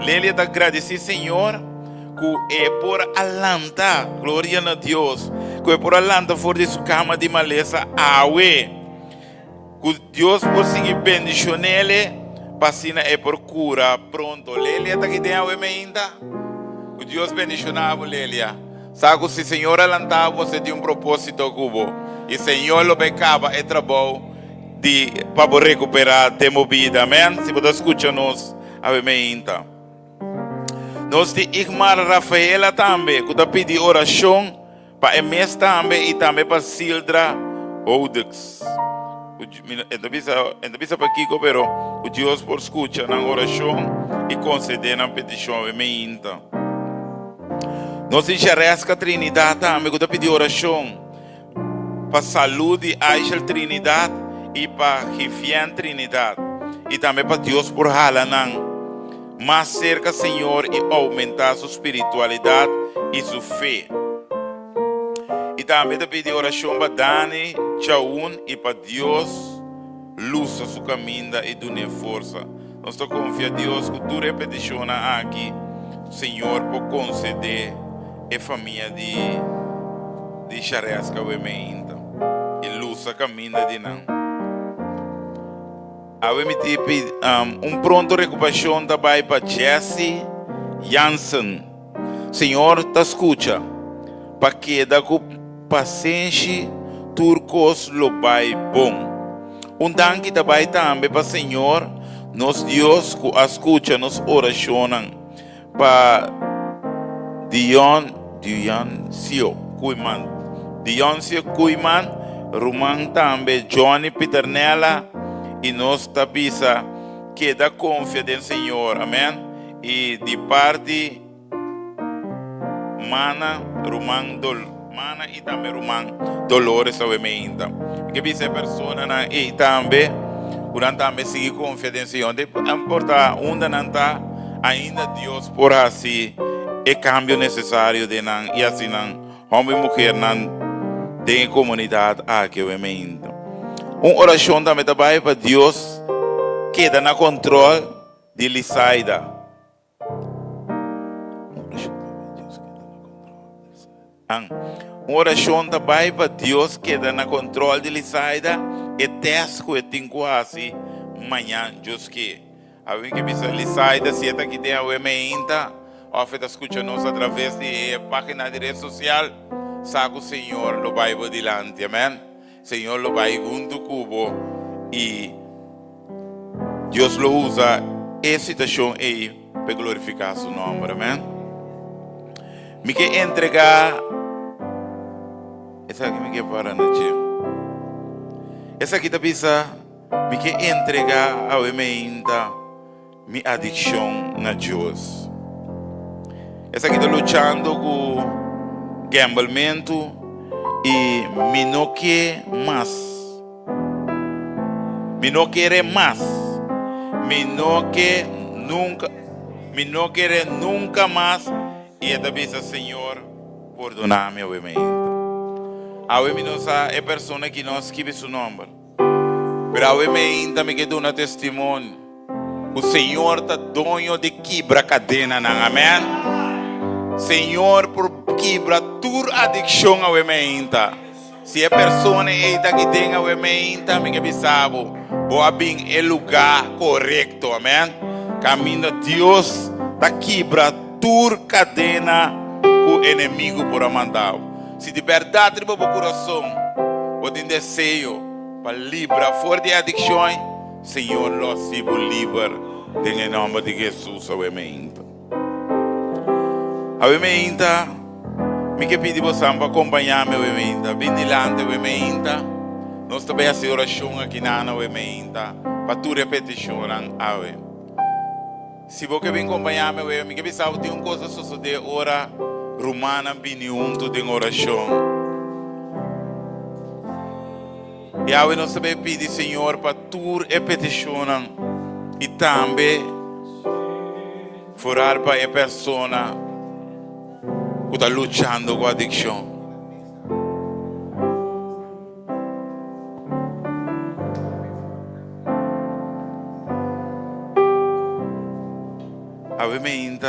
Lélia está agradecida Senhor que é por alanta, glória a Deus, que é por alanta for de sua cama de maleza awe, que Deus consiga bendicionar ele, vacina é por cura pronto. Lélia está aqui dentro ainda. Que Deus bendicionava Lélia. Sabe se o Senhor alantava, você tem propósito cubo. E o Senhor lo becava e trabalho para recuperar a vida. Amém? Se você escuta-nos, amém. Nós de Igmar Rafaela também, que pedi oração para MS também e também para Sildra Odex. Ainda bisa para Kiko, pero o Deus por escuta na oração e conceder na petição e me inta. Nós enxergamos a Trinidade também, que pedi oração para saúde Aisha Trinidade e para Rifian Trinidade e também para Deus por Halanan. Mais cerca, Senhor, e aumentar sua espiritualidade e sua fé. E também te pedir oração para Dani, Chaun e para Deus, luz a sua caminho e dar força. Nós confiamos em Deus que tu repetições aqui, Senhor, por conceder a família de Charesca e luz a caminho de não. Pronto recuperação também para Jesse Jansen. Senhor, te escuta. Para que da paciência, turcos lo vai bom. Danke também para o Senhor, nos Deus que escuta nos orações. Para Dioncio Kuiman, Roman também, Johnny Piternella. E nós tapisa que dá confiança no Senhor, amém? E de parte Mana e também Roman Dolores obviamente. Que bisa pessoa na e também quando também seguir confiança no Senhor. Não importa onde não está, ainda Deus por assim é cambio necessário de não e assim não homem e mulher não tem comunidade aqui obviamente. Oração também para Deus queda na controle de Lisaida. Oração também para Deus queda na controle de Lisaida e teste que tem quase amanhã, Deus que. A gente que pensa Lisaida se está aqui tem a UMINTA, ou está escutando-nos através de página de rede social, sabe o Senhor lo vai adiante, amém? Senhor lo vai junto cubo e Deus lo usa essa situação aí para glorificar seu nome, amém? Me quer entregar essa aqui me quer parar na tia. Essa aqui tá pensa me quer entregar ao emenda minha adicção na Deus. Essa aqui tá lutando com gamblemento e me não quer mais. Me não quer mais. Me não quer nunca mais. E é da vez, Senhor, perdonar-me, obviamente. A obviamente é a pessoa que não escreve seu nome. Mas obviamente me quer dar um testemunho. O Senhor está dono de quebra a cadena, amém? Senhor, por quebra tua adicção ao emenda. Se a pessoa que tem ao emenda, me que sabe, vou abrir o lugar correto, amém? Caminho de Deus, da quebra tua cadena com o inimigo por mandar. Se de verdade para o coração, ou tem desejo para livrar fora de adicções, Senhor, nós se livra em nome de Jesus ao emenda. Obviamente, me que pedi você para acompanhar-me, obviamente. Vem delante, obviamente. Nós também a oração aqui na obviamente. Para tu repetição, ave. Se você vem acompanhar-me, obviamente, me que pensava que tem uma coisa suceder ora romana bem junto de oração. E aí nós também pedimos, Senhor, para tu repetição e também furar para a pessoa que está lutando com a adicção. Ovviamente,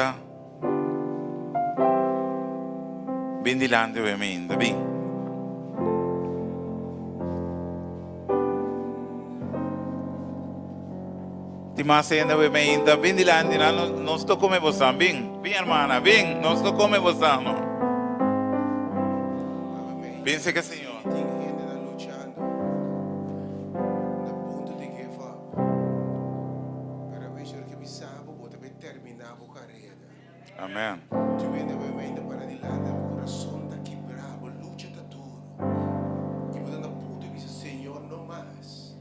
ben dilante ovviamente, ben. Ti masenda ovviamente, ben dilante, non sto come você, ben, ben hermana, ben, non sto come você, no. Pensa che Signore. Amém. Tu vende ovviamente para di là, nel coração daqui bravo, luce da duro. E mudando a puto, dice, Senhor, não mais.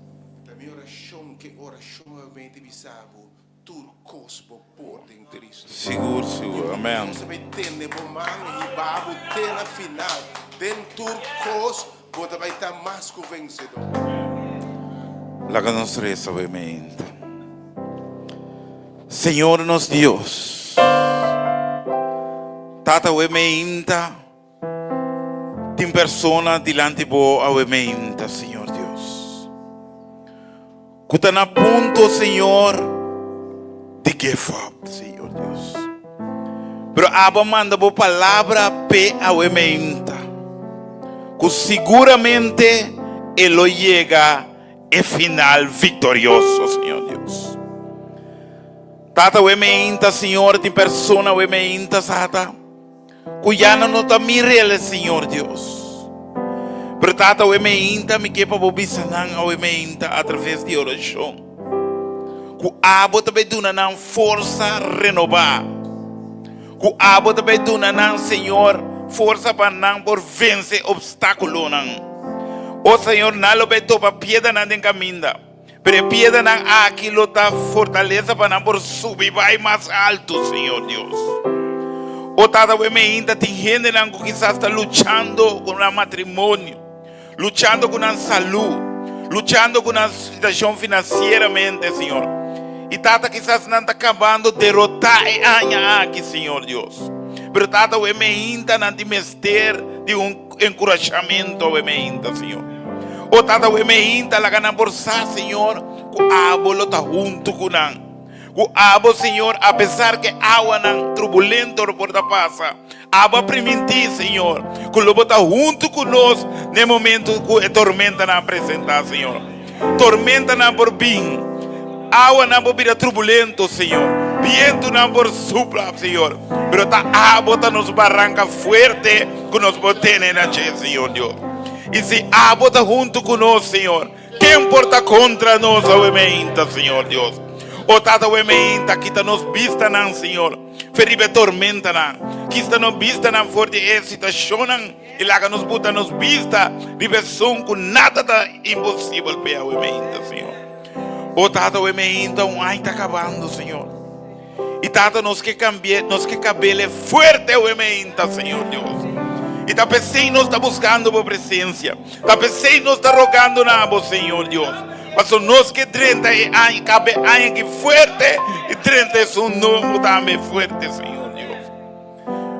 Da minha oração, que oração ovviamente bisabo, tur cospo porta em Cristo. Seguro, seguro. Amém. Você vai ter nebomang e babo ter na final. Dentro cos, você vai estar mais que o vencedor. Laga nos resta, obviamente. Senhor nos Deus. Tata, obviamente. Tem persona dilante boa, obviamente, Senhor Deus. Cuta na ponto, Senhor, de give up, Senhor Deus. Pero aba manda boa palavra pe obviamente. Que seguramente ele llega e final vitorioso, Senhor Deus. Tata, o ementa, Senhor, tem persona, o ementa, Tata, cujana não está mirele, Senhor Deus. Pero Tata, o ementa, me quepa bobisanan, o ementa, através de oração. Que abo também duna nan força renovar. Que abo também duna nan, Senhor, força para nan por vencer obstáculo nan. Oh Senhor, nalo beto pa piedra nan den caminda. Pero piedra nan aqui lota fortaleza para nan por subir vai mais alto, Senhor Deus. Oh Tata, we me ainda tem gente nan que quizás está luchando com um matrimônio, luchando com uma saúde, luchando com uma situação financeiramente, Senhor. E Tata, quizás não está acabando de derrotar e anha aqui, Senhor Deus. Pero Tata, we me ainda não tem mestre de encorajamento, we me ainda, Senhor. O Tata, we me ainda la gana por sa, Senhor, que abo lo está junto com nan. Que abo, Senhor, apesar que água nan turbulento por da passa, abo permitir, Senhor, que lo está junto conosco no momento que a tormenta na apresentar, Senhor. Tormenta na por bem, água na por vir turbulento, Senhor. Viento na por supla, Senhor. Pero ta abo ta nos barranca fuerte que nos botene na che, Senhor Deus. E se abo ta junto conosco, Senhor, quem importa contra nós, obviamente, Senhor Deus. O Tata, obviamente, que está nos vista, não, Senhor. Feribe tormenta, não. Que está nos vista, não, forte situação, e lá que nos bota nos vista, diversão com nada está impossível, obviamente, Senhor. O Tata, obviamente, ai está acabando, Senhor. E Tata, nos que cabelo fuerte, obviamente, Senhor Deus. E tá pensei nos está buscando por presença. Tá pensei nos está rogando na voz, Senhor Deus. Mas nós que 30 anos cabe que fuerte e 30 é um novo também fuerte, Senhor Deus.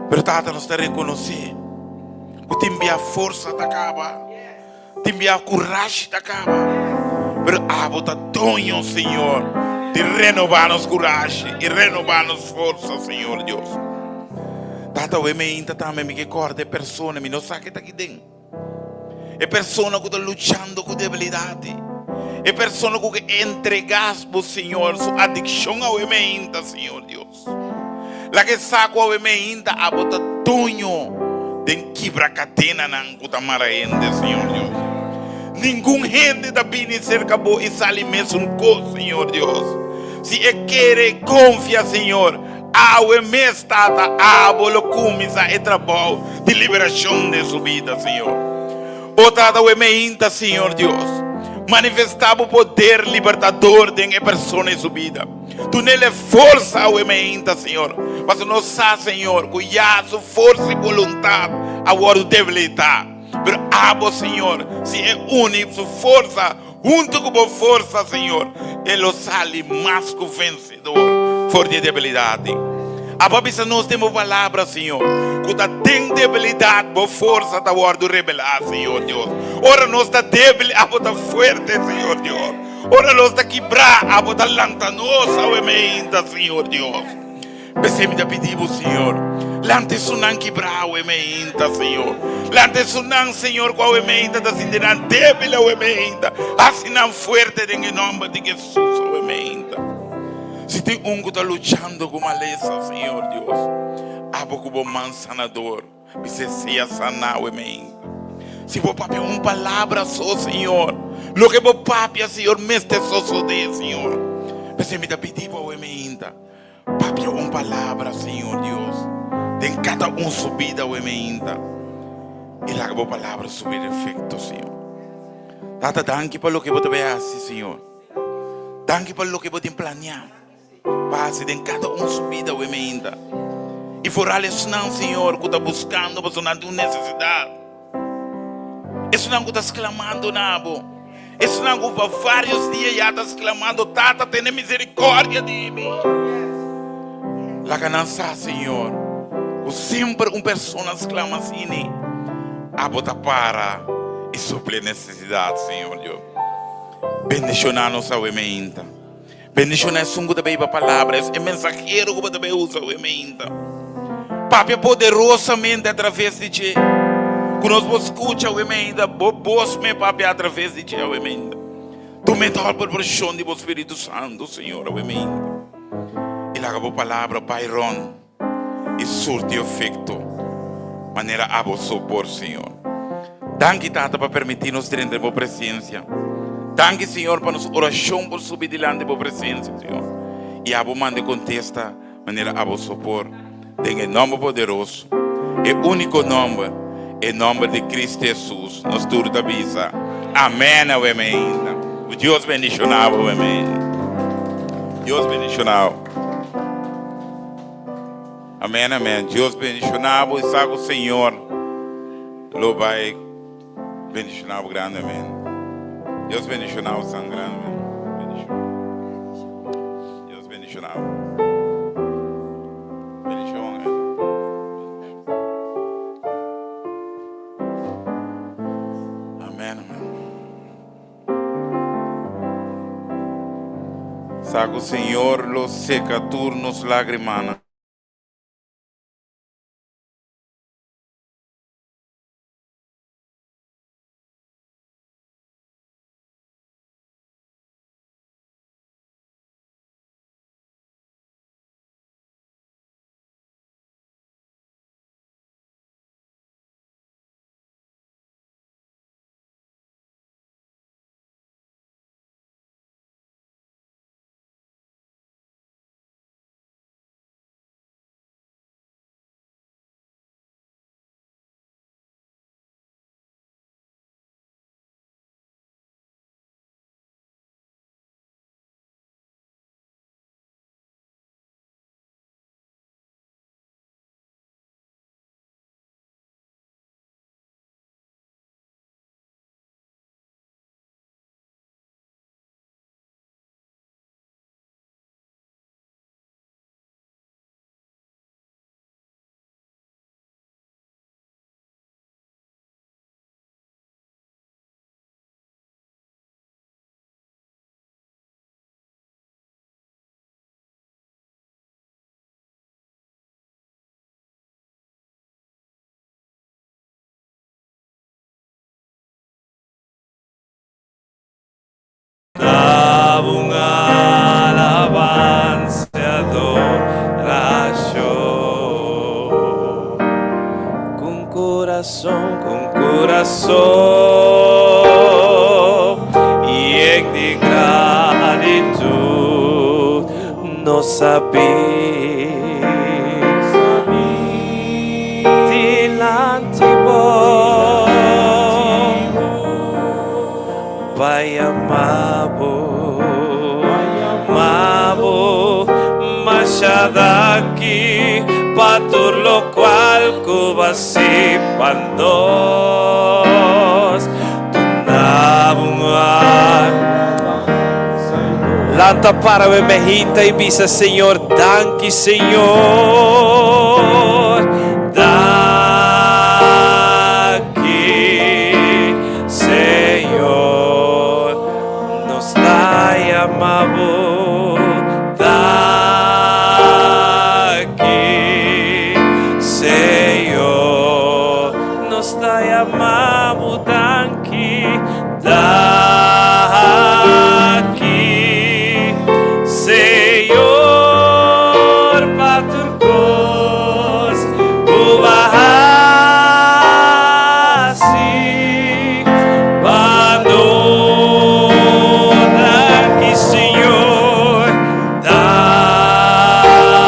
Pero Tata nos está reconhecer que te envia força da acaba, te envia coragem da acaba. Pero bota tonho, Senhor, de renovar nos coragem e renovar nos força, Senhor Deus. Tata, o ementa também me recorda de pessoa, me não sabe que está aqui dentro. É pessoa que está lutando com debilidade. É pessoa que entregas para o Senhor sua adicção ao ementa, Senhor Deus. Lá que saco ao ementa, a bota tunho de quebra catena não que está maraende, Senhor Deus. Nenhum gente da bini cerca boa e sale mesmo com, Senhor Deus. Se quer confia, Senhor. O mês Tata, bolo começa e trabalho de liberação de sua vida, Senhor. O Tata, o ementa, Senhor Deus, manifestar o poder libertador de pessoa em sua vida. Tu nele força o ementa, Senhor. Mas nós sabemos, Senhor, que já sua força e vontade agora debilitar. Mas Senhor, se une sua força junto com a força, Senhor, ele sai mais que vencedor. Forte debilidade. A babisa nós temos palavra, Senhor. Quando tem debilidade, boa força da guarda revelar, Senhor Deus. Ora nós está débil, a bota forte, Senhor Deus. Ora nós está quebrar, a bota lantanosa, o emenda, Senhor Deus. Pensei-me de pedir, Senhor. Lante sunan quebrar, o emenda, Senhor. Lante sunan, Senhor, com o emenda, da cinderã débil, o emenda. Assim não forte, em nome de Jesus, o emenda. Se tem que está lutando com maleza, Senhor Deus, abo com o man sanador, você seja sanar o emenda. Se vou papi uma palavra só, Senhor, lo que vou papi, Senhor, meste só de Senhor. Você me dá pedir para o emenda, Papi, uma palavra, Senhor Deus. Tem cada subida o emenda. E lá a palavra subir efeito, Senhor. Tata, danke por lo que você vai fazer, Senhor. Danke por lo que você planear. Passe em cada subida o emenda. E for eles não, Senhor, que está buscando, você não tem necessidade. Isso não está exclamando, Nabo. Isso não por vários dias já está exclamando, Tata, tenha misericórdia de mim. La ganância, Senhor. Sempre uma pessoa exclama assim, a botar para e suprir necessidade, Senhor Deus. Bendicionar-nos ao emenda. Bendicionar é sungo também a palavra, é mensageiro que também usa o emenda. Papi, poderosamente através de ti. Quando nós escutamos o emenda, vos me, papi, através de ti, o emenda. Tu me dá a proporção do Espírito Santo, Senhor, o emenda. E lá a palavra, Pai Ron, e surte efeito, maneira a vos sopor, Senhor. Danke, Tata, para permitir-nos dentro da tua presença. Danke, Senhor, para nos oração por subir diante da tua presença, Senhor. E a vos mande contesta, maneira a vos sopor. Em nome poderoso, e único nome, em nome de Cristo Jesus, nos turda visa. Amém, amém. Deus bendicionado, amém. Deus bendicionado. Amém, amém. Deus bendicionado, e sabe o Senhor, lo vai bendicionado grande, amém. Deus bendicionado, São grande, amém. Deus bendicionado. Sabe o Senhor los seca turnos lágrimas. Una alabanza y adoración con corazón y en de gratitud no sabéis delante vos vaya mabo machadaki patur lo cual cubasi pandos tunabungan lanta para me mejita y visa Señor danki Señor danki Señor nos da llamado daqui Señor nos da llamado daqui Señor paturcos ubahasi pando daqui Señor daqui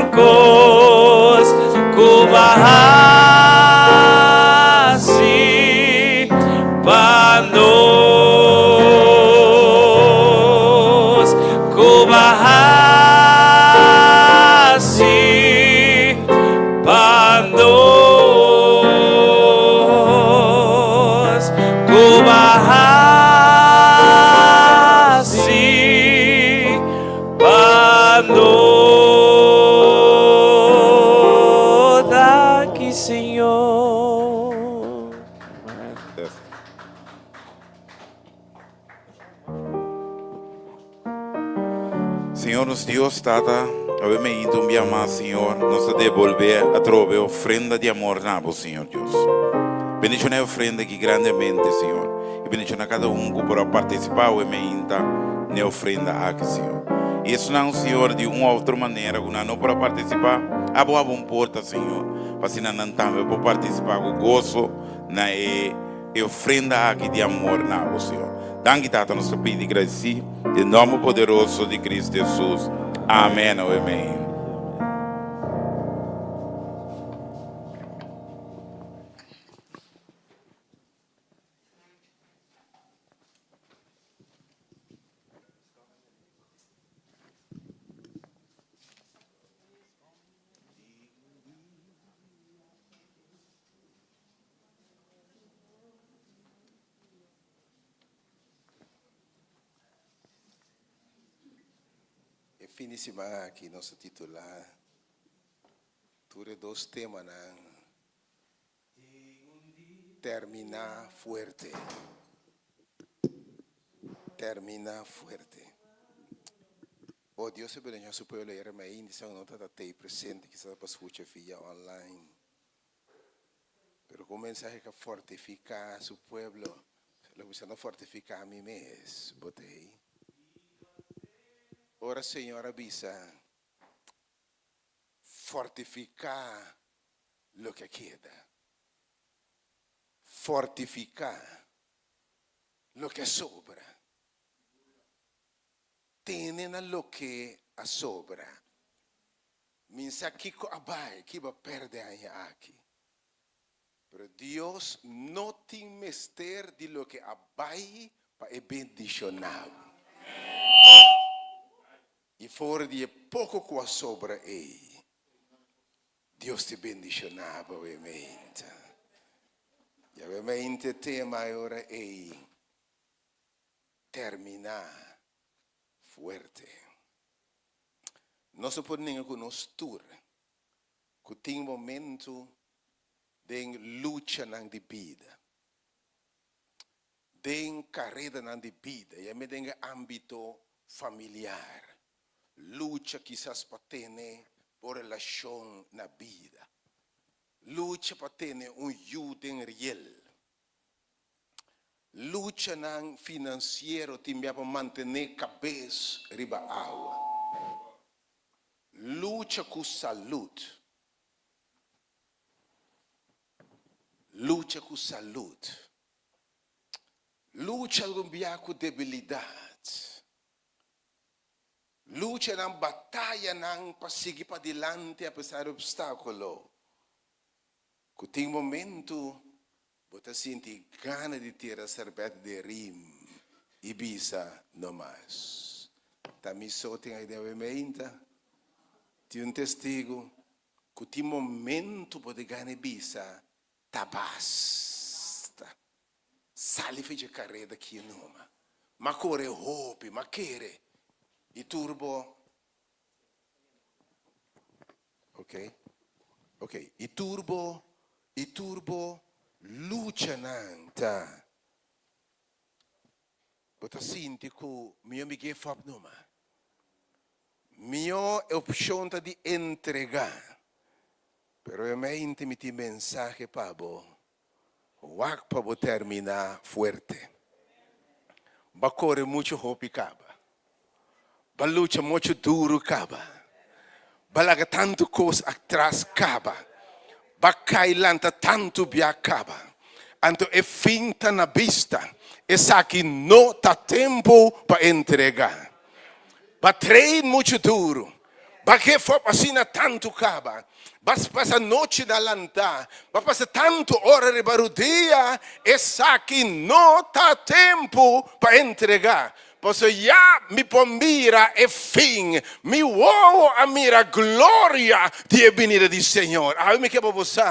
surcos kubahasi panos kubahasi panos kubahasi panos. Daqui, Senhor. Yes. Senhor, nos Deus, Tata, aveme ido um mais, Senhor, nos devolver a trove ofrenda de amor nabo, Senhor Deus. Bendizione a ofrenda que grandemente, Senhor. E bendizione a cada que por participar, aveme inta na ofrenda aqui, Senhor. E isso não, Senhor, de uma ou outra maneira, que não para participar, a boa porta, Senhor. Para se não também por participar com gozo na ofrenda aqui de amor nabo, Senhor. Danke, Tata, nos pedi graça, em nome poderoso de Cristo Jesus. Amém, amém. E finissima aqui nosso titular. Ture dois temas, né? Terminar fuerte. Terminar fuerte. Oh, Deus se bendiga su pueblo e me indica una nota te presente que está para escuchar via online. Pero con un mensaje que fortifica a su pueblo, lo que no fortifica a mí mes, botei. Ora, Senhor, avisa, fortificar lo que queda. Fortificar lo que sobra. Tienen lo que sobra. Minsa kiko abai, que va perder aí aqui. Pero Deus não tem mister de lo que abai para bendicionar. E fora de pouco que sobra aí, Deus te bendicionava, ovviamente. E ovviamente tema ora é terminar fuerte. Não se pode nem conostur, que tem momento de luta na vida, de carreira na vida, e me tem âmbito familiar. Luta quizás para ter por relação na vida. Luta para ter ajuda real. Luta na financeiro também para manter cabeça riba água. Luta com saúde. Luta com saúde. Luta com debilidade. Luta na batalha para seguir para adiante apesar do obstáculo. Que tem momento você sente gana de ter a cerveja de rim e bisa no mais. Também só tem a ideia de um testigo que tem momento para ganhar bisa tá basta. Sali fez carreira aqui numa. Mas corre roupa, mas querer. E turbo, ok? E turbo, luta nanta. Bota sinti que mio mi give up numa. Mio è opzione di entregar. Pero eu me intimiti mensaje pabo. Wak pabo terminar fuerte. Ba corre mucho hopi caba. Ba luta muito duro caba. Balaga tanto coisa atrás caba. Ba cailanta tanto bia caba. Anto é finta na vista. E sa que não tá tempo para entregar. Ba trein muito duro. Perché fa passina tanto caba. Bas passa noite na lanta. Bas passa tanto ora de barudia. E sa que não tá tempo para entregar. Posso já me pombira e fim. Me uovo a mira glória de venida do Senhor. Aí me quer você.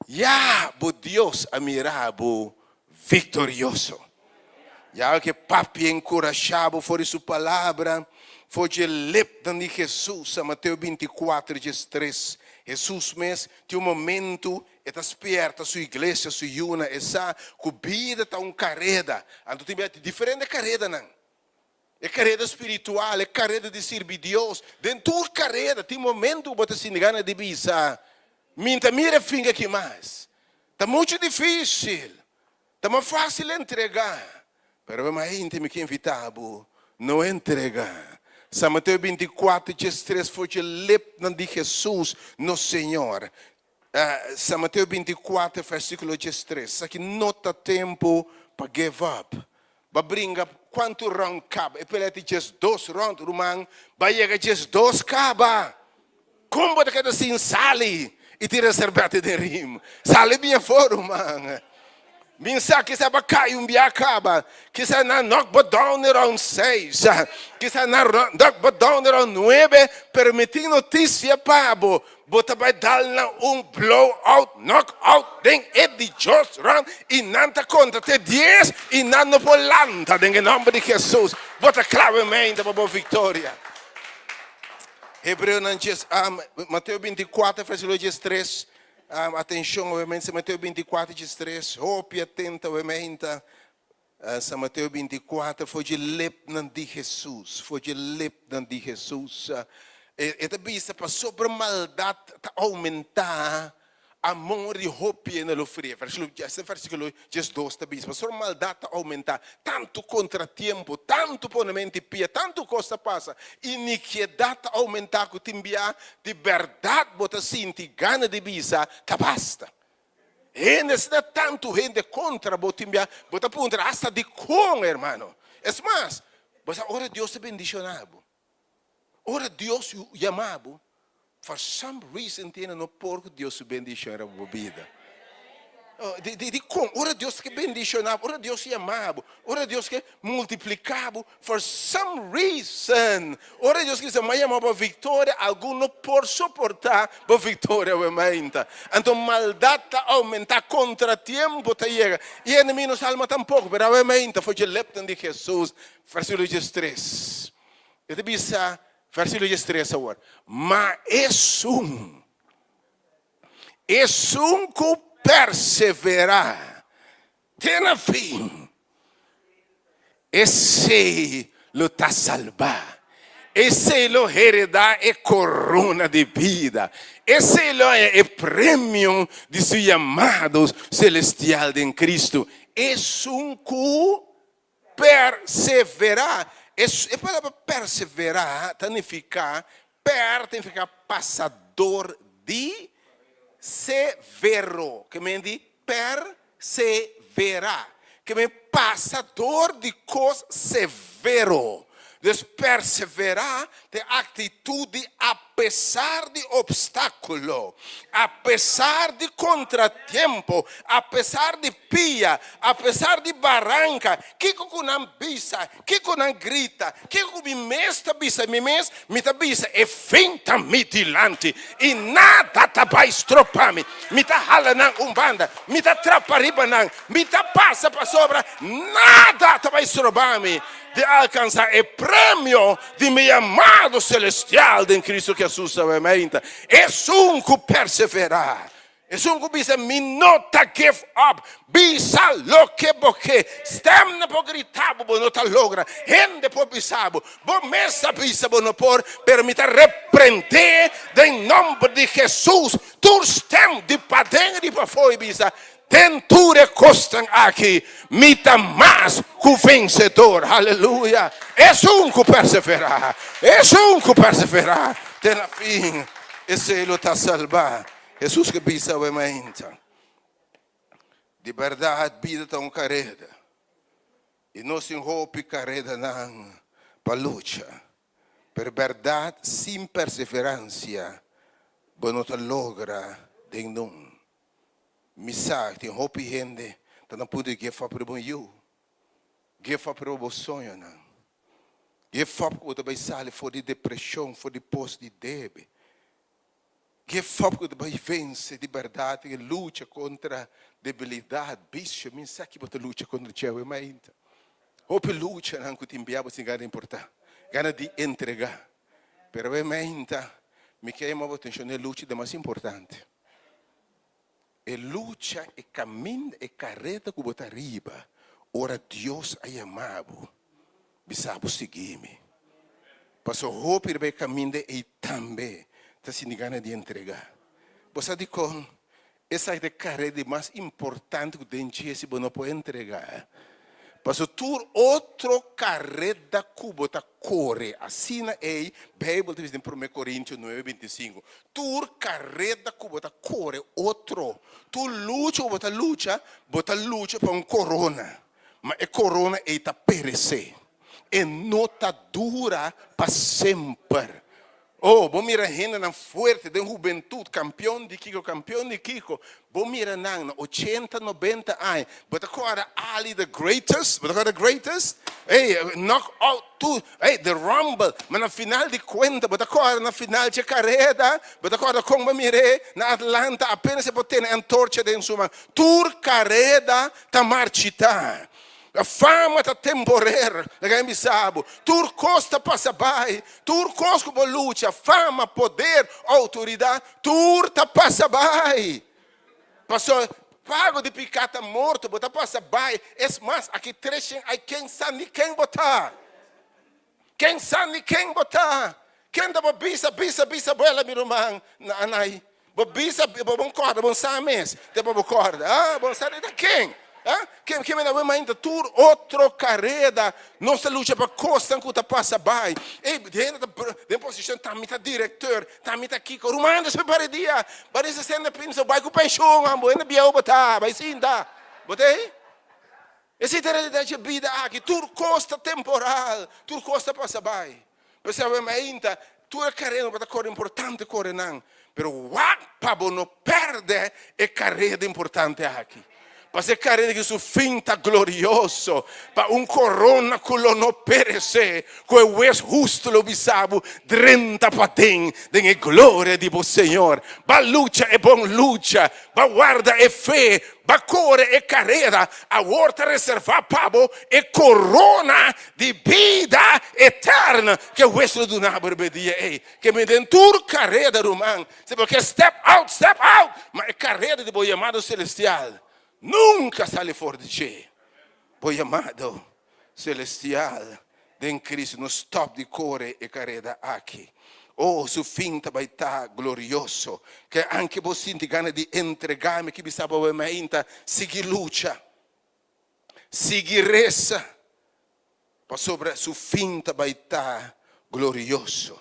Já, bo Deus a mirabo vitorioso. Já que papi encorajado por sua palavra. Foi de lepta de Jesus, a Mateus 24, 3. Jesus mesmo tem momento, está esperta, sua igreja, sua iuna, essa cobida está carreda. Então tem diferente carreda, não. É carreda espiritual, é carreda de servir Deus. Dentro da carreda, tem momento que você se engana de bisa. Minta mira finga que mais. Está muito difícil. Está mais fácil entregar. Mas a gente me quer invitar, não entregar. São Mateus 24, 3 foi de lepta de Jesus no Senhor. São Mateus 24, versículo 3. Isso aqui não está tempo para give up. Para brincar quanto round caba. E pela te just 2 round, Roman. Vai chegar just 2 caba. Como você quer assim, sali. E te reservate de rim. Sali bem fora, Roman. Minsa que se cai biacaba, que se na knock but down around 6, que se na knock but down around 9, permitindo notícia pabo, bota vai dar blowout, knockout, den de just round, e nanta conta te 10, e nanta polanta, em nome de Jesus, bota claramente para a vitória. Hebreu Mateus 24, versículo 3. Atenção, obviamente, Mateus 24, 3. Hope atenta, obviamente. Mateus 24 foi de lepna de Jesus. Foi de lepna de Jesus. E também para sobre a maldade aumentar. Amor de hope no frio. Versículo 12 também. Para sobre a maldade aumentar. Tanto contratempo, tanto ponimento pia, tanto coisa passa. Iniquidade aumentar que timbia de verdade bota sinti gana de bisa, tá basta. E necessita tanto gente contra botimbia, bota punta hasta de com, hermano. Es mais, mas ora Deus te bendicionado. Ora Deus chamado. For some reason tiene no porco Deus se bendicionar a vida. Ora Deus que bendicionava, ora Deus que amava, ora Deus que multiplicava, for some reason. Ora Deus que se chamava vitória, algum por suportar a vitória aumenta. Então maldade aumenta, contratempo te chega. E o inimigo nos alma tampouco, mas aumenta, foi de lepta de Jesus, versículo 3. E te bisa, versículo 3 agora. Mas é um que perseverar, tem fim. Esse lo está salvar. Esse lo heredar é corona de vida. Esse lo é prêmio de seus chamados celestial em Cristo. É um que perseverar. A palavra perseverar significa passador de severo. Que me diz perseverar. Que me passador de coisa severo. Dus perseverar de atitude apesar de obstáculo, apesar de contratempo, apesar de pia, apesar de barranca, que com não bisa, que com não grita, que com me mesta bisa, me tá bisa e finta me dilante e nada tá vai estropar-me, me tá hala não banda, me tá trapariba não, me tá passa para sobra, nada tá vai estropar-me. De alcançar o prêmio de meu amado celestial em Cristo Jesus, obviamente. É um que perseverar. É um que bisa me nota give up. Bisa lo que porque stemna por gritar, bo não tá logra. Rende por bisabo. Bo mesa bisa bo não por permitir repreender em nome de Jesus. Tu stem de padre de foi bisa. Tenture costam aqui, mita mais que o vencedor, aleluia. É um que perseverar, é um que perseverar, tem a fim, esse ele está salvar. Jesus que bisa o mente, de verdade, vida tão carrega, e não se enrope carrega não, para luta, Per verdad, sin perseverancia, vos no te logra de num. Me sabe, tem hope gente, tá não pode give up para you. Give up para o sonho, não. Give up para o sair for de depressão, for de post de debe. Give up para o vence de verdade, que luta contra debilidade, bicho, me sabe que você luta contra o teu irmão. Hope luta, não que te enviava sem ganhar importar. Gana de entregar. Pero realmente, me chama a atenção, a luta é mais importante. A luta, o caminho, a carreta que você arriba, ora Deus a chamado, bisabo seguir-me. Passou roupa e caminho e também, está se gana de entregar. Você diz, essa é a carreta mais importante que tem se você não pode entregar. Mas tu outro carreta cubo ta corre, assim é, Bíblia diz em 1 Coríntios 9:25. Tu carreta cubo ta corre outro. Tu luta bota luta para corona. Mas a corona é ta perecer. E não ta dura para sempre. Oh, vos mira gente na fuerte de juventude, campeão de Kiko. Vos mira na 80, 90 anos. But agora Ali the greatest, Hey, knock out tu, hey, the rumble. Mas na final de conta, but agora na final de carreira, but agora como mire na Atlanta apenas se botar na antorcha de sua. Tur carreira ta marchita. A fama está temporária, ninguém sabe. Tur costa passa by, tur costa com luta, fama, poder, autoridade, tur tá passa by. Passou, pago de picata morto, bota passa by. É mais, aqui trechem, aí quem sabe quem botar. Quem sabe quem botar. Quem dá bisa, boela, meu irmão, anai. Bisa, bom corda, bom sames, te bom corda. Ah, bom sabe da quem? Que me dá ainda tur outro carreira não se luta para costa que passa by e dentro da posição tá diretor tá aqui com rumando se para dia para se sendo pensa vai com pensão ambo ainda biau botar vai sim dá botei esse realidade de vida aqui tur costa temporal tur costa passa by percebe ainda tur carreira para cor importante cor não pero what pabo não perde é carreira importante aqui. Para ser carreira que su fim está glorioso. Para corona que não perece. Que o ex justo lo bisabo. 30 patim. De glória de você, Senhor. Para luta é bom luta. Para guarda é fé. Para corre é carreira. A horta reservar pabo é corona de vida eterna. Que o ex do naberbedia é. Que me dentur carreira, romano. Porque step out. Mas é carreira de boi chamado celestial. Nunca sale fora de ti. Pois amado celestial em Cristo no stop de corre e carreira aqui. Oh, su fim vai estar glorioso. Que anche você sente gana de entregar-me que sabe ainda seguir luta. Seguir reza. Para sobre su fim vai estar glorioso.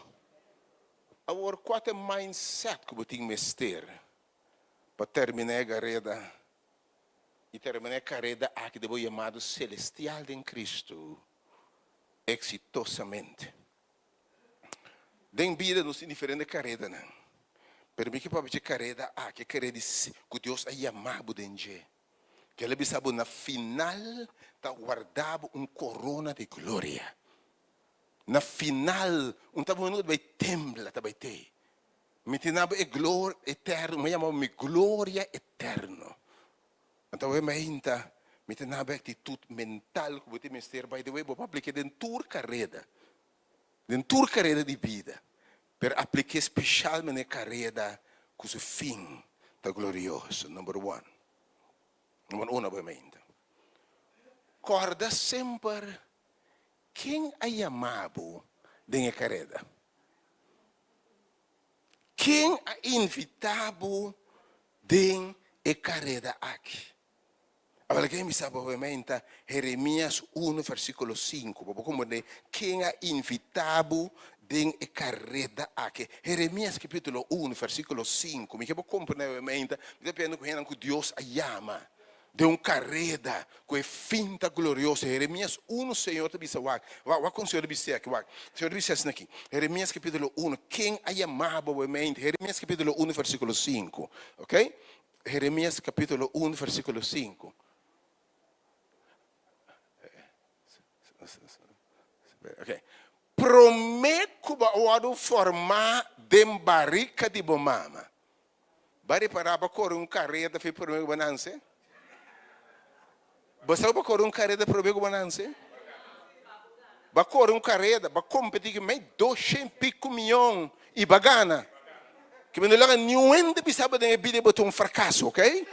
Agora, qual é o mindset que você tem que mestre para terminar a carreira? E terminei a carreira aqui de chamado celestial em Cristo exitosamente. Tem vida não se diferente carreira não. Pero me que pode ter carreira aqui carreira que Deus a chamado dentro. Que ele sabe na final tá guardado corona de glória. Na final tá vendo vai tembla tá vai ter. Me tinha é glória eterna, me chama me glória eterna. Então, eu me tenho uma atitude mental que você me ter, by the way, vou aplicar dentro da carreira de vida, para aplicar especialmente na carreira cujo fim está glorioso. Número um, obviamente. Corda sempre quem é chamado na carreira. Quem é invitado na carreira aqui. Agora, quem me sabe, obviamente, Jeremias 1, versículo 5. Como de quem é invitado na carreira aqui. Jeremias capítulo 1, versículo 5. Me quero compreender, obviamente, depende de que Deus a chama. de carrera que finta gloriosa. Jeremias 1, Senhor, te disse, vai com o Senhor disse aqui, vai. O Senhor disse assim aqui, Jeremias capítulo 1, quem a amava obviamente, Jeremias capítulo 1, versículo 5, ok? Jeremias capítulo 1, versículo 5. Ok. Prometo que formar de barrica de bomama. Bari paraba correr carreta foi prometo bananse. Você vai correr carreta prometo bananse? Vai correr carreta, vai competir com mais 200 milhões e bagana. Que me não leva nenhum de bisaba de vida botar fracasso, ok?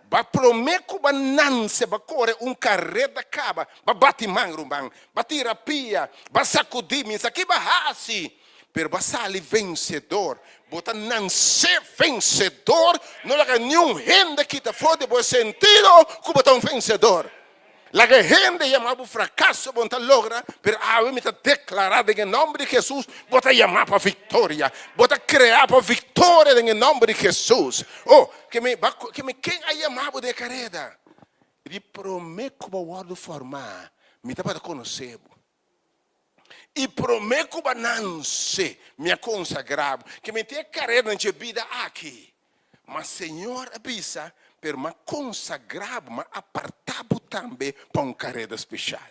Ba promeco bananse, ba corre carreta caba, ba bati mangrumang, ba terapia, ba sacudir, isso aqui ba hasi, pero ba sali vencedor, bota nascer vencedor, não laga nenhum gente que te fode por sentido, como bota vencedor. La gente llamaba fracaso, bota logra, pero a mí me declarado en el nombre de Jesús, bota llamar para victoria, bota crear para victoria en el nombre de Jesús. Oh, quem ha llamado de carrera? E prometo que vou formar, me dá para conhecer. E prometo que nascer, me consagrar, que me tenha carreira na vida aqui. Mas Senhor avisa, per me consagrado, me apartado também para carreira especial.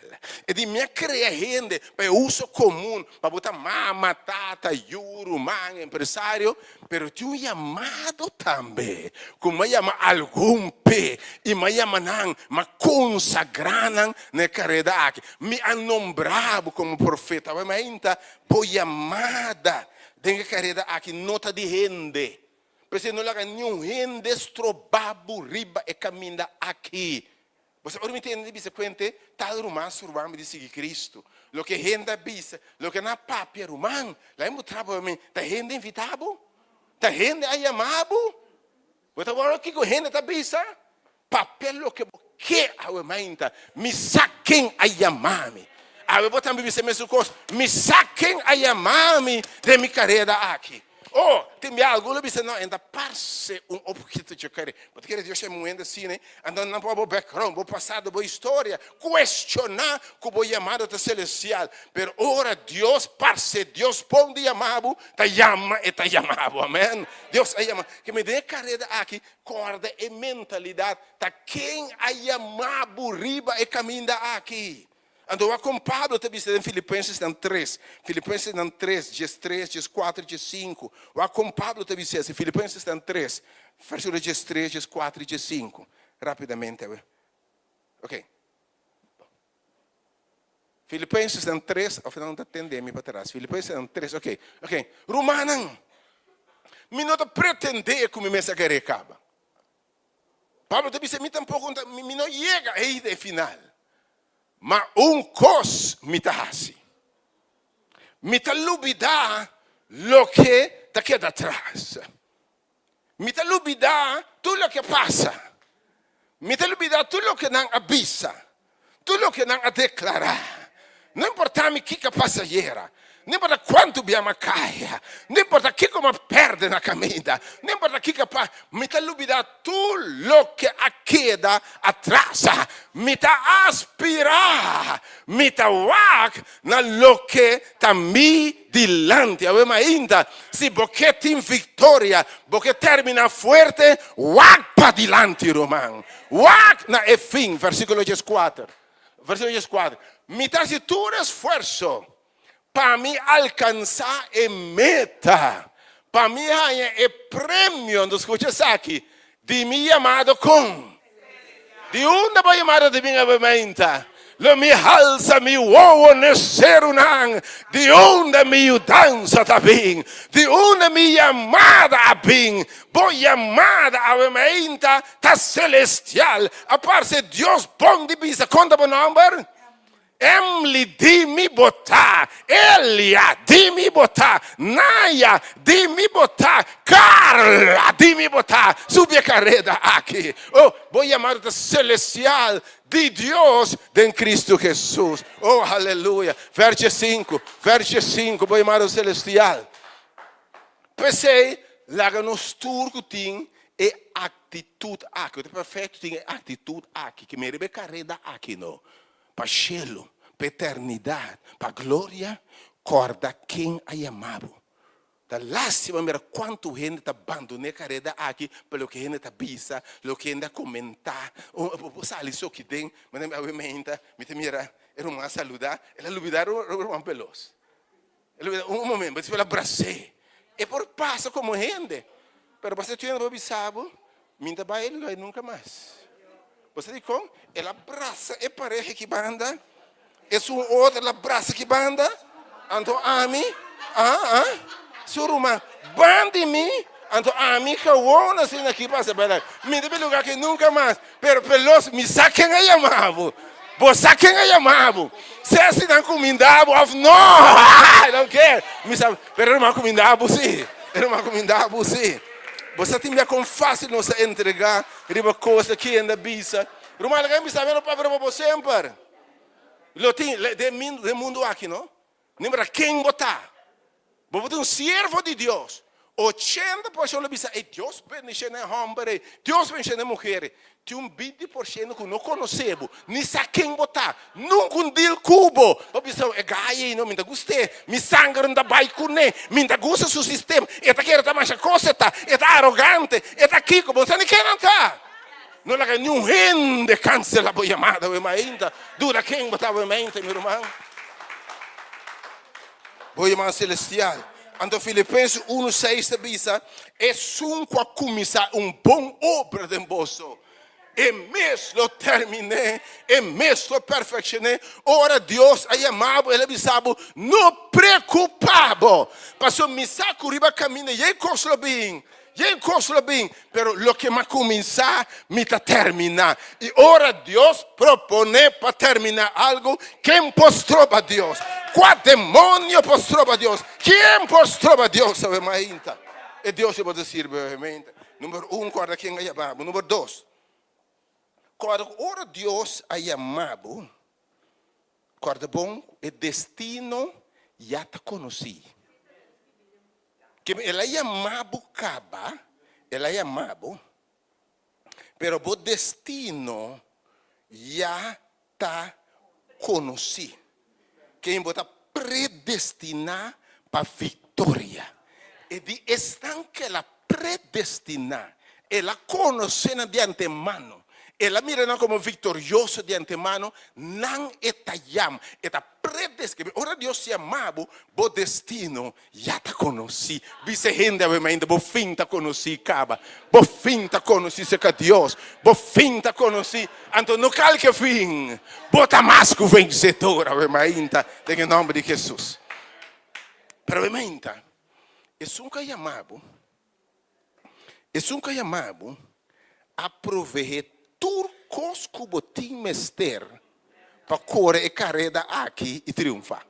E de me criar gente para uso comum, para botar mama, tata, yuru, man, empresário, pero tinha um chamado também, como me chama algum pé, e me chamam, me consagram na carreira aqui. Me han nombrado como profeta, mas ainda, por chamada, de carreira aqui, nota de gente. Porque não há nenhum gente estrobado riba e caminha aqui. Você pode me entender, você conta, tal romano me disse que Cristo. Lo que gente bisa, lo que na papia romano, lá em trabalho, tá gente invitado? Tá gente a chamado? Você agora que a gente tá bisa? Papel lo que a mãe me saquem a chamar-me. A botar me bisa mesmo coisa, me saquem a chamar-me de minha carreira aqui. Oh, tem algo que você não ainda parece objeto de carreira. Porque Deus é muito assim, né? Andando na boa background, boa passado, boa história, questionar que o chamado é celestial. Pero ora Deus parece Deus põe de chamado, te chama e te chamado, amém? Deus é chama. Que me dê carreira aqui, corda e mentalidade, tá quem a chamado riba e caminha aqui. Andou com Pablo, te disse em Filipenses 3. Filipenses 3, dias 3, dias 4, dias 5. O com Pablo te disse em Filipenses 3, versículo dias 3, dias 4 e dias 5. Rapidamente. Ok. Filipenses 3, ao final não está atendendo para trás. Filipenses 3, ok. Romanan. Me não pretender que me sacarei acaba. Pablo te disse, me tampouco, me não chega aí de final. Mas cos me tahasi. Me talubida lo que te queda atrás. Me talubida tudo o que passa. Me talubida tudo o que não avisa. Tudo o que não declarar. Não importa o que passageira. Não importa quanto abbiamo caia. Não importa que como perde na caminhada. Não importa que passa. Me talubida tudo o que queda atrás. Me ta aspirar. Me ta wak na lo que ta mi dilante. Avema ainda. Se porque tem vitória. Porque termina forte. Wak pa dilante, Romano. Wak na e fim. Versículo 4. Versículo 4. Me ta se tu esforço. Para mim alcançar a meta. Para mim ganhar o prêmio. Não escuta aqui. De mim chamado com. De onde vai chamado de minha movimenta? Lo mi alza mi uovo nel serunan. De onde mi dança também. De onde mi chamada a bem. Boa chamada a movimenta tá celestial. A parte Deus bom de bisa. Conta o número. Emily, dimmi botar. Elia, dimmi botar. Naya, dimmi botar. Carla, dimmi botar. Subi a carreira aqui. Oh, vou chamar de celestial de Deus em Cristo Jesus. Oh, aleluia. Verso 5, vou chamar de celestial. Pensei, lá nos turcos tem e atitude aqui. O perfeito tem atitude aqui, que me rebe carrega aqui, não. Para cielo, para eternidade, para glória, corda quem a chamado. Da lástima, mira quanto gente está abandonando a carreira aqui, pelo que gente está bisa, pelo que gente comentar. Sabe isso que tem, mas me mira, era uma saludar, ela olvidar um pelos. Um momento, mas ela abracei. E por passa como gente. Pero você tinha um bisabo, minta vai ele nunca mais. Você diz como? Ela abraça e pareja que banda, e sua outra ela abraça que banda, então ami, suruma, bande me, então ami kawana assim aqui passa para me deve lugar que nunca mais, pero pelos me saquem a chamavo, vos saquem a chamavo, se assim não comendavo, não quer, me sabe, pero não comendavo sim, era uma comendavo sim. Você tem com fácil nos entregar riba coisa que ainda bisa. Rumah lagi bisa ver para você sempre. Lo tem de mundo aqui, não? Lembra quem botar? Botar um servo de Deus. 80% bisa e Deus bendice na homem, Deus bendice na mulher. Tem 20% que não conhecemos, nem sabe quem botar. Nunca um deal cubo. Bisa é gaia, não me dá gostei. Me sangue não dá baico nem. Me dá gosto do sistema. E tá querendo mais coisa tá. E tá arrogante. E tá aqui como você não quer não tá. Não é que nenhum rende cancela a chamada, ainda dura quem botar a mente, meu irmão. Vou chamar celestial. Então Filipenses 1:6 bisa é sunco a começar bom obra de vosso. E mesmo terminei, e mesmo perfeccionei. Ora Deus a chamado, ele bisabo, não preocupado. Passou me saco riba caminho, e coisa bem. Pero lo que va a comenzar, me está terminar. Y ahora Dios propone para terminar algo. ¿Quién postró a Dios? ¿Cuál demonio postró a Dios? ¿Quién postró a Dios? Y Dios se va a decir brevemente. Número 1, guarda quién ha llamado. Número 2. Cuando ahora Dios ha llamado, guarda bom, el destino ya te conocí. Que ela chamava caba, ela chamava, pero o destino já está conhecido. Quem bota predestinar para vitória. E de estão que ela predestinar, ela conhece de antemano. Ela mira como vitorioso de antemano, não está llam, está predestinado. Ora Deus se amava, o destino já está conhecido. Vice gente ainda, o fim está conhecido, caba. O fim está conhecido, seca Deus. O fim está conhecido. Então não calque fim. Bota mais que o vencedor, ainda, em nome de Jesus. Pero ainda, é nunca chamado a prover turcos que botim mester para correr e carreira aqui e triunfar.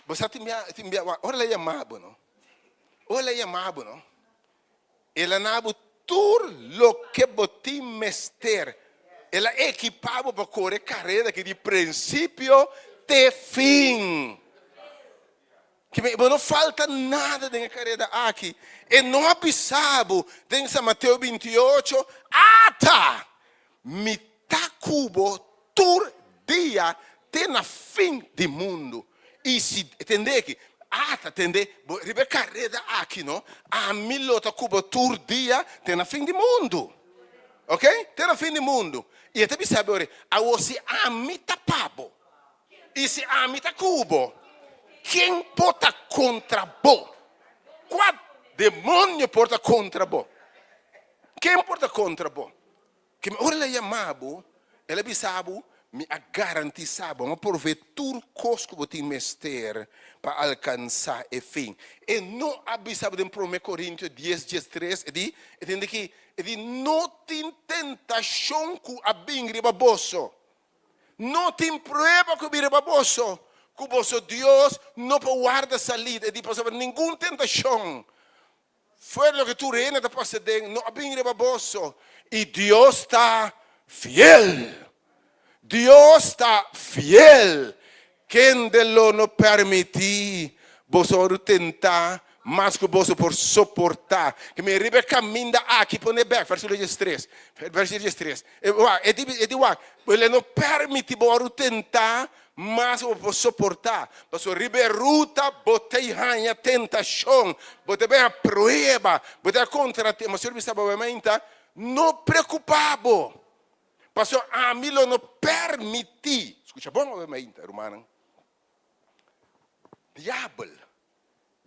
Você tem olha aí chamado, não? Olha aí chamado, não? Ela não tur lo que botim mester. Ela é equipado para correr carreira que de princípio até fim. Que não falta nada na carreira aqui. E não avisado, em Mateus 28, ata, mitad cubo, tur dia, tem na fim do mundo. E se entender que, entender, ribe carreira aqui, não? A milota cubo, tur dia, tem na fim do mundo. Ok? Tem na fim do mundo. E até sabe, ora, a você a mitad pabo. E se a mitad cubo. Quem porta contra bo? Qual demônio porta contra bo? Quem porta contra bo? Que ora ela chamava, ela bisabo, me garantizava, mas por ver tudo que você tem mester para alcançar o fim. E não avisava em 1 Coríntios 10:3, e que não tem tentação que abingue baboso. Não tem prova que abingue baboso. Que vosso Deus não guarda salida e tipo sobre nenhuma tentação. Foi o que tu reina da passada, não abrir baboso. E Deus está fiel. Deus está fiel. Quem de lo não permitir, vos tentar mas que você por suportar. Que me ribe caminha aqui para o back, versículo 3. Versículo 3. Ele não permite você tentar, mas eu vou suportar. Você ribe ruta, botei a tentação, botei bem a prueba, botei contra te, mas o Senhor sabe obviamente, não preocupado. Pastor, a mim não permite. Escuta bom obviamente, irmão. Diabo.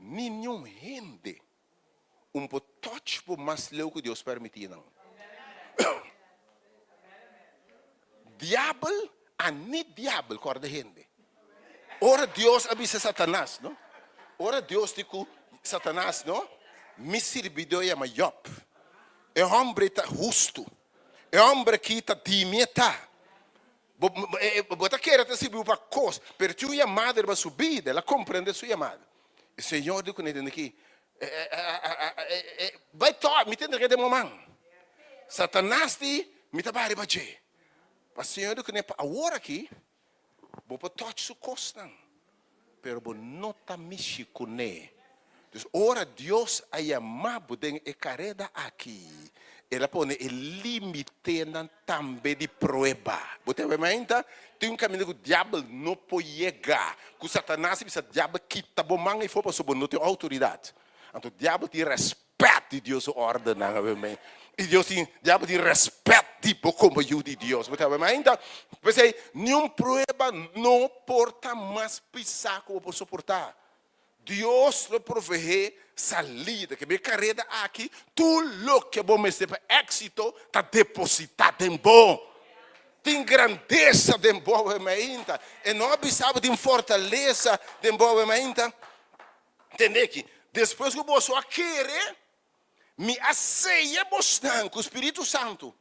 Nenhum rende touch mais louco que Deus permitir não. Diabo, a nem diabo corda rende. Ora Deus avisa Satanás, não? Ora Deus diz Satanás, não? Me servido é maior. É homem tá justo. É homem que tá dimeta. Bota querer te servir para coisa, per tu chamada vai subir, ela compreende sua chamada. O Senhor diz com ele aqui, vai tomar, me entende que é momento. Satanás diz, me trabalha para você. Mas o Senhor diz com ele, agora aqui, vou para tocar sua costa, pero vou não estar mexendo com ele. Então, ora Deus a chamado de carrega aqui. Ela põe o limite também de prova. Você vê, tem um caminho que o diabo não pode chegar. Que o Satanás, se o diabo quita a mão e for para sobre não tem autoridade. Então o diabo tem respeito de Deus ordena. E Deus tem, diabo tem respeito de como ajuda de Deus. Você vê, então, nenhuma prova não porta mais pisar como pode suportar. Deus lhe provee salida, que me carrega aqui, tudo que bom me para êxito, está depositado em bom. Tem grandeza de bom, e não precisava de fortaleza de bom, entende que depois que você quer, me aceia bastante com o Espírito Santo,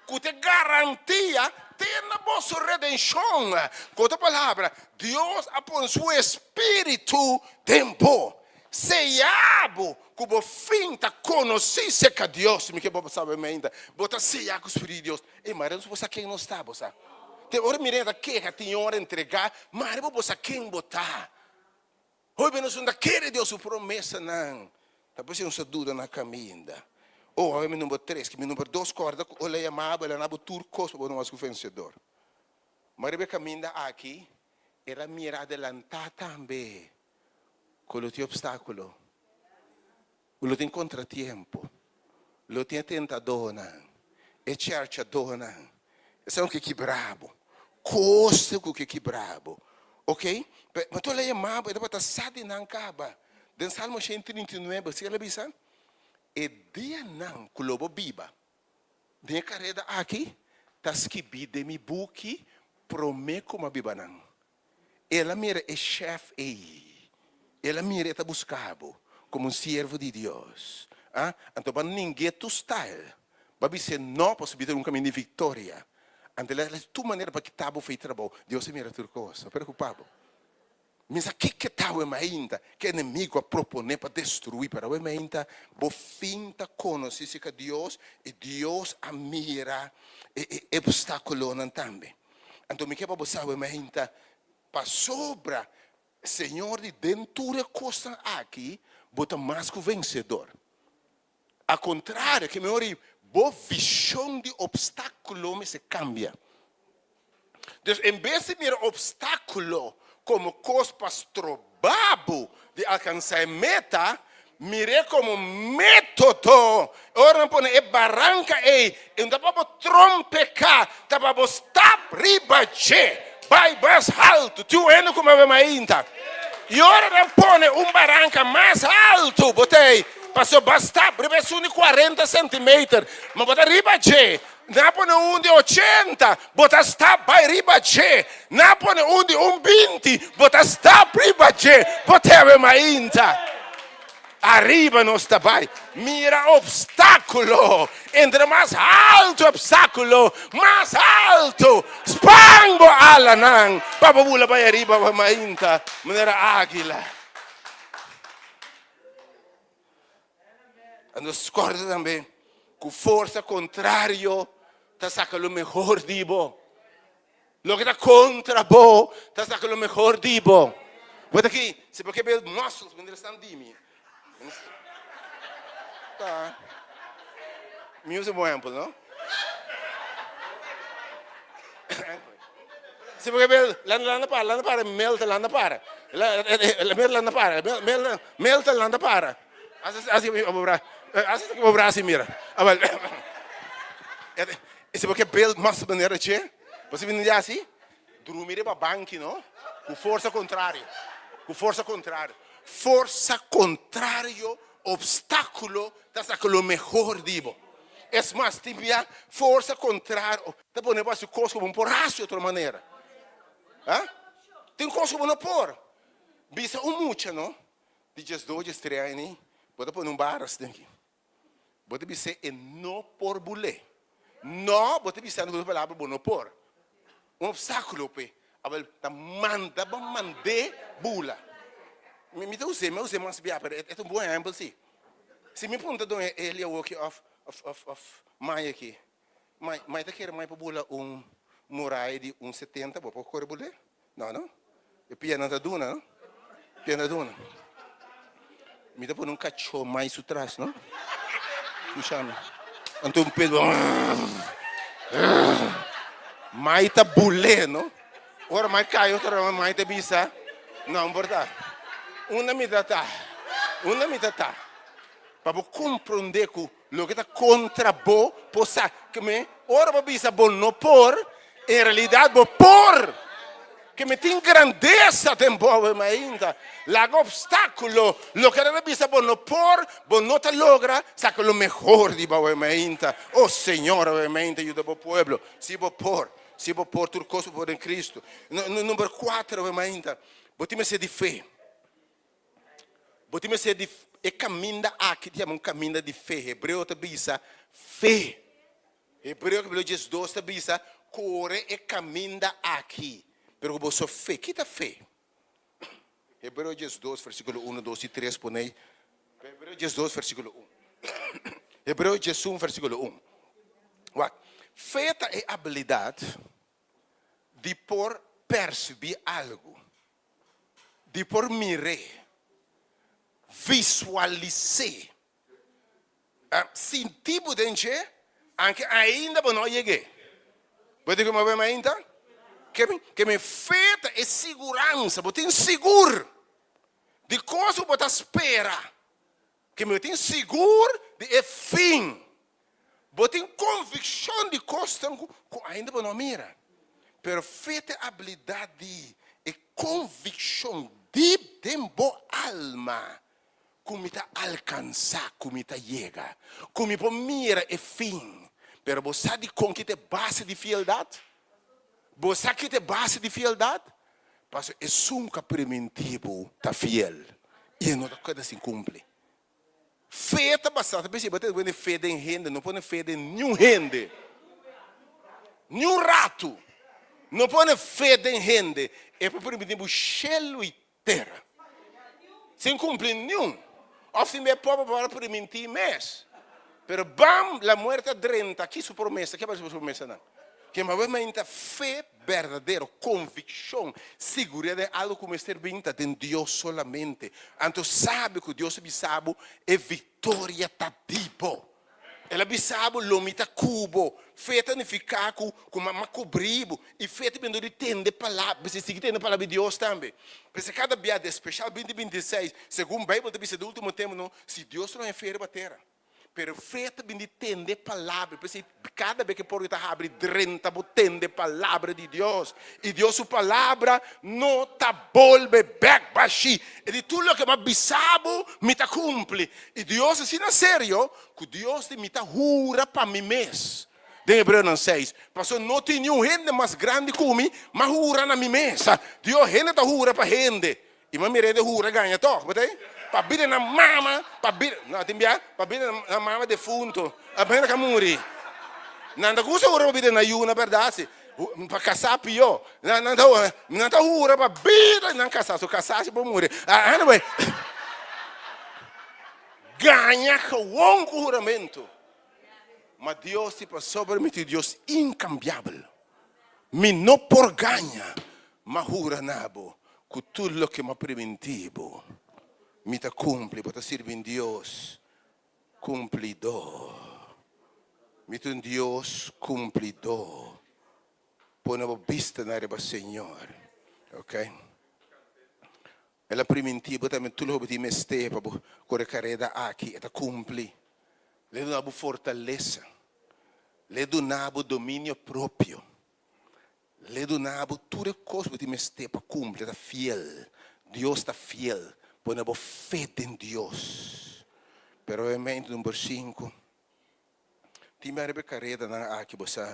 que te garantia tem a vossa redenção. Com outra palavra, Deus põe seu Espírito tempo. Seiabo, que o fim está conhecendo que Deus, me que você sabe ainda, bota seiar com o Espírito de Deus. E mas você quem não está, você. Tem hora mirada que tem hora entregar, mas você quem botar. Hoje não são daquele Deus sua promessa não. Depois não se dúvida na caminha. Ou o número 3, que o número 2 corda, ele é amado, ele é amado turco, para não ser vencedor. Mas ele caminha aqui, ele mira adelantar também, com o teu obstáculo. O tem contratempo, o tem tentador, é cercador, é que quebrado, custa que quebrado, ok? Mas tu ele é amado, ele vai estar sadi não acaba. Den Salmo 139, você lembra isso? E dia não, culobo biba. Minha carreira aqui, tá escrito mi buki, prometo uma biba não. Ela mira é chefe aí. Ela mira tá buscado como um servo de Deus. Então para ninguém tu style. Para você não possibilita um caminho de vitória. Então ela é tua maneira para que tabo fez trabalho. Deus mira tudo coisa, preocupado. Mas aqui que está o ainda, que o inimigo a proponer para destruir, para o ainda, o fim está conhecido que Deus, e Deus a mira e obstáculo também. Então, me quer para você o ainda, para sobra, Senhor de dentro da costa aqui, bota mais que o vencedor. Ao contrário, que me ori, boa visão de obstáculo me se cambia. Então, em vez de mirar obstáculo, como cospas trobabo de alcançar meta, mire como método. Ora não põe barranca e não para trompecar, tá para stop ribache, vai mais alto. Tu endo como é ainda. E ora não põe barranca mais alto, botei. Passou bastante, ribasse de 40 centímetros, mas bota ribache. Não põe de 80, bota stop vai ribache. Não põe de 20, bota stop ribache. Bota ainda. Arriba não está bem. Mira obstáculo. Entre mais alto obstáculo, mais alto. Spango ala nang. Papabula vai arriba vai mainta. Maneira águila. Nos corda também. Com força contrário, está sacando o melhor de bo. Lo que está contra bo, está sacando o melhor de bo. Vou aqui, se porque ver nossos quando eles estão de mim. Tá. Mi usa um bom exemplo, não? Se porque landa para, melta landa para. Landa para, melta landa para. Assim que o braço mira. Se porque bel mas maneira che, você vem assim, dormir para banco, não? Com força contrária. Com força contrária. Força contrário, obstáculo, está aquilo melhor dibo. É mais, tem força contrária, tá bom, negócio coisa como um porraço de outra maneira. Tem coisa como não pôr. Bisa mucha, não? Dias dois, três, né? Pode pôr num bar assim aqui. Pode dizer e não por bulé. Não, pode dizer não palavra não por. Obstáculo pe. Abel ta manda bula. Me usei mais bem, é bom exemplo sim. Se me pergunta do ele walk of mai aqui. Mai tá querendo mai para bula murai de 1,70, vou correr bulé? Não. E piano da duna, não? Piano da duna. Me dá por cachorro mais atrás, não? Puxando. Então um pedo. Mais tá bulé, não? Ora mais cai, outra mais tá bisa. Não, verdade. Uma mitad tá. Para compreender que o que está contra bo, possa que me ora para bisa bom não por, em realidade bo por. Que me tem grandeza tempo ainda. Lá obstáculo, lo que era bisa bom não por, bom não te logra, saca lo mejor de bo ainda. Oh Senhor, ainda ajuda o povo. Se bo por tudo coisa por em Cristo. Número 4 ainda. Botime se de fé. Botime se de e caminha aqui, tem um caminho de fé. Hebreu te bisa fé. Hebreu que Jesus 2 te bisa corre e caminha aqui. Pero você fé, que tá fé? Hebreu 2, versículo 1, 2 e 3, põe. Hebreu 2, versículo 1. Hebreu 1, versículo 1. Fé é a habilidade de por perceber algo, de por mirar, visualizar, sentir por dentro, anche ainda não cheguei. Pode que me ver ainda? Que me feita é segurança, você tem seguro de coisa que você espera, que me tem seguro de fim, você tem convicção de coisa que ainda não mira, pero feita habilidade e convicção de boa alma, como está alcançar, como está chega, como você mira e fim, pero você sabe com que te base de fialdade? Você sabe que te base de fialdade? Porque é nunca preventivo está fiel. E não está se cumpre. Fé está bastante. Você pode fé em renda, não pode fé em nenhum rende. Nenhum rato. Não pode fé em rende. É para preventivo céu e terra. Sem cumprir nenhum. Ofte me pobre para preventir mais. Pero bam, la muerte drenta. Aqui sua promessa. Que é a sua promessa não? Que realmente fé verdadeira, convicção, segurança é algo como estar vinda de Deus solamente. Então sabe que Deus sabe é vitória tá tipo. Ela sabe lomita cubo, fé significa com uma cobribo e fé também de entender palavra, você tem a palavra de Deus também. Porque cada dia especial 2026, segundo a Bíblia diz do último tempo, não, se Deus não é fiel para terra. Pero fé também de entender palavra, porque cada vez que por está abre 30, entender palavra de Deus, e Deus sua palavra não tá volve back baixi, e de tudo que mais bisabo me tá cumpre, e Deus assim na sério, que Deus me tá jura para mim mesmo. De Hebreu 6, passou não tem nenhum rende mais grande que mim, mas jura na mim mesmo. Deus rende tá jura para rende, e mas me rende jura ganha toque, botei? Para vir na mama, para vir na mama defunto, a bem que morre. Não dá coisa para vir na yuna, verdade? Para casar pior. Não dá hora para vir na casar, se casar se para morrer. Anyway, ganha com juramento. Mas Deus se passou sobre mim, Deus incambiável. Me não por ganha, mas jura nabo, que tudo que me preventivo. me te cumpre, para servir em Deus cumplidor. Me te um Deus cumplidor. Põe a vista na reba Senhor, ok? Ela primitiva também tudo o que me esteja para correr carreira aqui, ela cumpre. Le donava fortaleza, le donava domínio próprio, le donava tudo coisa que me esteja para cumprir, está fiel. Deus está fiel, põe a fé em Deus. Pero obviamente, número 5, time a carreira na aqui você,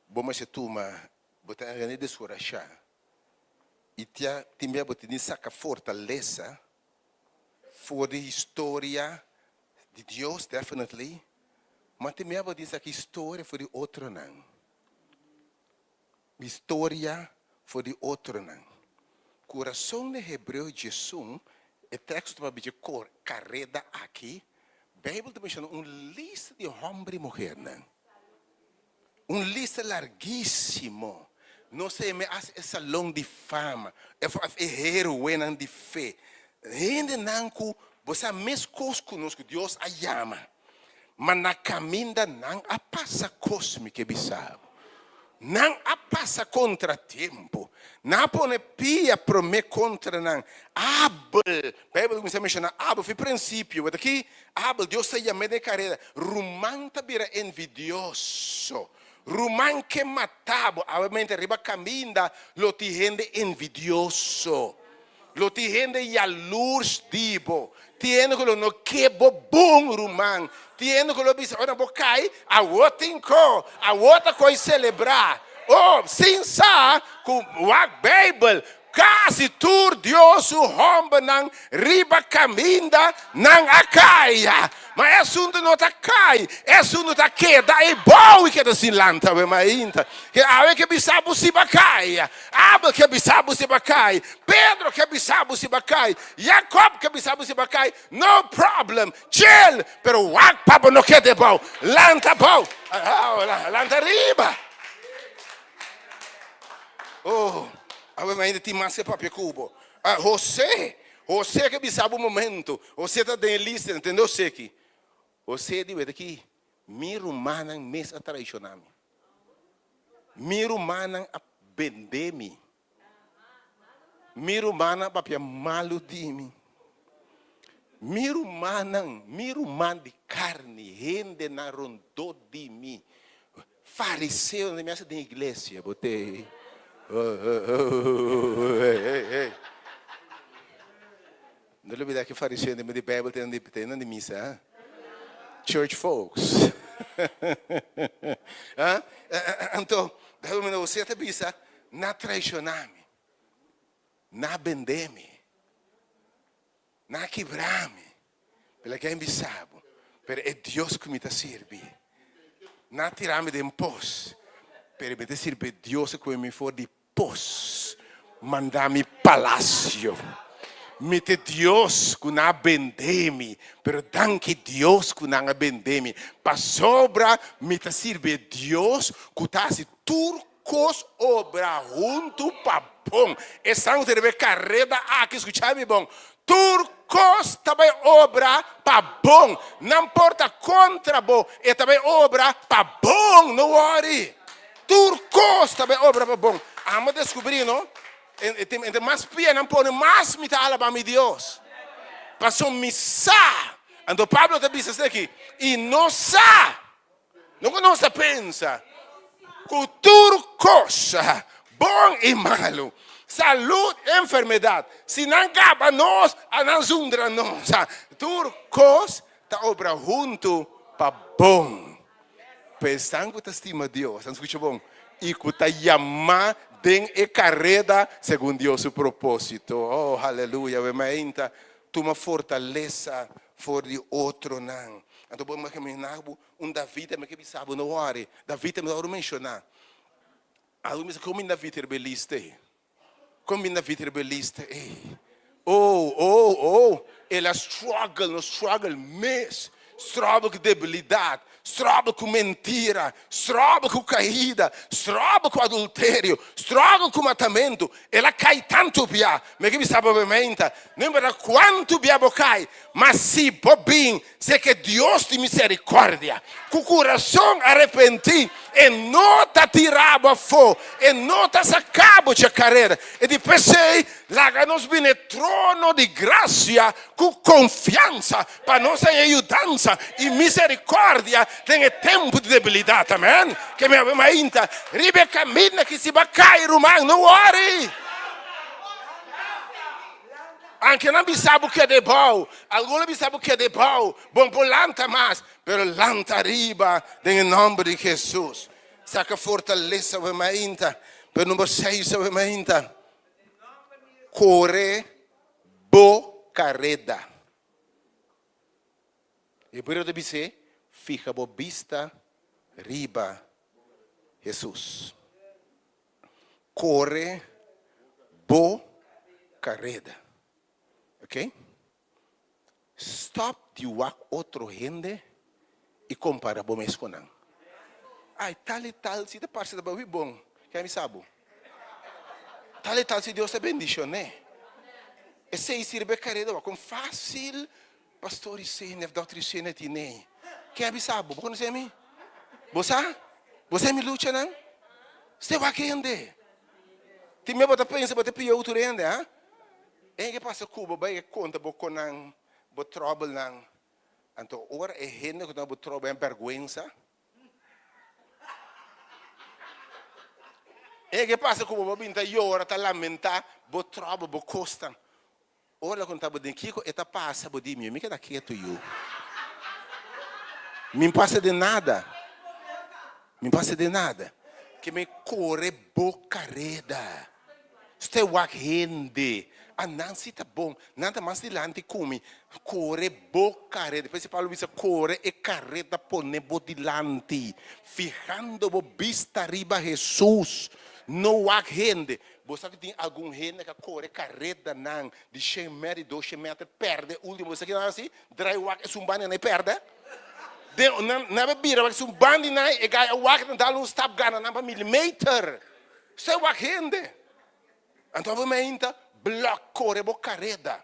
bom se tuma, botar a ganhar de sorachar. E time a botar saca fortaleza, for de história de Deus, definitely. Mas também a botar saca história for de outro não. História for de outro não. Coração de Hebreu de Jesus, o texto para dizer carreira aqui, a Bíblia também chama lista de homem e mulher, não? Lista larguíssimo. Não sei, me hace esse salão de fama, é heroína de fé. Ainda não que você mesmo conosco, Deus a chama. Mas na caminha não a passa cósmica, bisabo. Não a passa contratempo. Não pone pia para me contra não. Abel, a Bíblia começa a mencionar Abel, foi princípio. Aqui, Abel, Deus se chama de carreira. Romanta vira envidioso. Roman que matava, obviamente, riba caminda, lo ti rende envidioso. Lo ti rende jaloers dibo. Tiene que lo no quebo bom Roman. Tiene que lo bisa, ora bocai, a outra inco, a outra coi celebrar. Oh, sem sa, com a Bíblia, quase tur Deus o homem não riba caminda não acaia. Mas é assunto não tá cai, é assunto tá queda e bom e que da silanta be mainta. Que ave que bisabu se bacaia, Abel que bisabu se bacai, Pedro que bisabu se bacai, Jacob que bisabu se bacai. No problem, chill, pero wak papa no que de bom, lanta bom, lanta riba. Oh, ainda tem mais que papel cubo. Você que sabe o momento. Você está dando lista, entendeu? Você aqui. Você diz aqui, minha humana mesmo a traicionar-me. Minha humana a vender-me. Minha humana a maludir-me. Minha humana de carne, rende na rondô de mim. Fariseu na minha igreja, botei. Hey. Não lhe olvidar que fariseu de Bíblia tem na missa, hein? Church folks. Então, você te bisa na traicionar-me, na vender-me, na quebrar-me, pela quem me sabe, pero é Deus que me está servindo, na tirar-me de imposto, pero me está servindo Deus que me for de pos, mandar-me palácio. Mete Deus que não abendeme, pero danke Deus que não abendeme. Para sobra, me te sirve Deus que está se turcos obra junto para bom. Essa não tem carreira aqui, escucha-me bom. Turcos também obra para bom. Não importa contra bom, é também obra para bom, não worry. Turcos também obra para bom. Vamos descobrir, não? Entre mais pia não pode mais me dar para mi Deus. Passou missa. Então Pablo te diz aqui, e não sa, não se pensa, cultura coisa, bom e malo, saúde e enfermidade. Se não acaba nós, a não zundra nós. Turcos está obra junto para bom. Pensando que estima Deus, não escuta bom, e que está chamando den e carreira segundo Deus o propósito. Oh, aleluia. Vementa, toma fortaleza for de outro não. Então, vamos imaginar David, mas que sabe não hora. David me dá mencionar. Alguns como David é belista. Como David é belista. Oh. Ela struggle mesmo. Struggle com debilidade. struggle com mentira, struggle com caída, struggle com adultério, struggle com matamento. Ela cai tanto via, mas que me sabe ovviamente, não importa quanto via cai, mas se bobin, se que Deus tem misericórdia, com o coração arrependido, e não te tirava a fogo, e não te sacava de carreira, e depois sei, lá nos vem trono de graça, com confiança, para nossa ajudança e misericórdia, tem tempo de debilidade, amém? Que me ainda, ribe cammina que se vai cair, romano, não worry. Anche non sabe che è de bom, algunos sabe che è de bom, bom por lanta mais, pero lanta riba, nel nome di Gesù. Saca fortaleza veramente, per numero 6 veramente. Corre bo carreda. E per de dizer, fica bo vista riba Jesus. Corre bo carreda. Ok? Stop de wak outro gente e compara bom mês com não. Ai, tal e tal, se da parte da babi bom, quem me sabe? Tal e tal, se Deus te bendice, né? E se isso ir becareda, com fácil, pastor e se nef doutrina de nem. Quem me sabe? Você conhece me? Você me luta não? Você vai querer? Ti me bota pensa, bota pia outro gente, ah? E que passa Cuba, vai conta com nang, bo trouble nang, anto ora é gente que não bo trouble é vergonha. E que passa Cuba, bo binta llora, tá lamentar, bo trouble, bo costa. Ora quando tá bo den kiko, eta passa bo di mim, me queda quieto eu. Me passa de nada. Me passa de nada. Que me corre boca reda. Ste wak rende. A Nancy tá bom. Nada mais dilante come. Corre boca reda. Depois Paulo diz corre e carreta pone bodilante. Fijando bo vista riba Jesus. No wak rende. Você que tem algum rende que corre carreta não. De 100 metros, 200 metros. Perde. Último. Você que não é assim. Drai wak e sumbane não perde. Na bebida, mas um bandi na e gai wak na dá stap gana na milímetro. Você wak rende. Então obviamente bloco corre bocareda.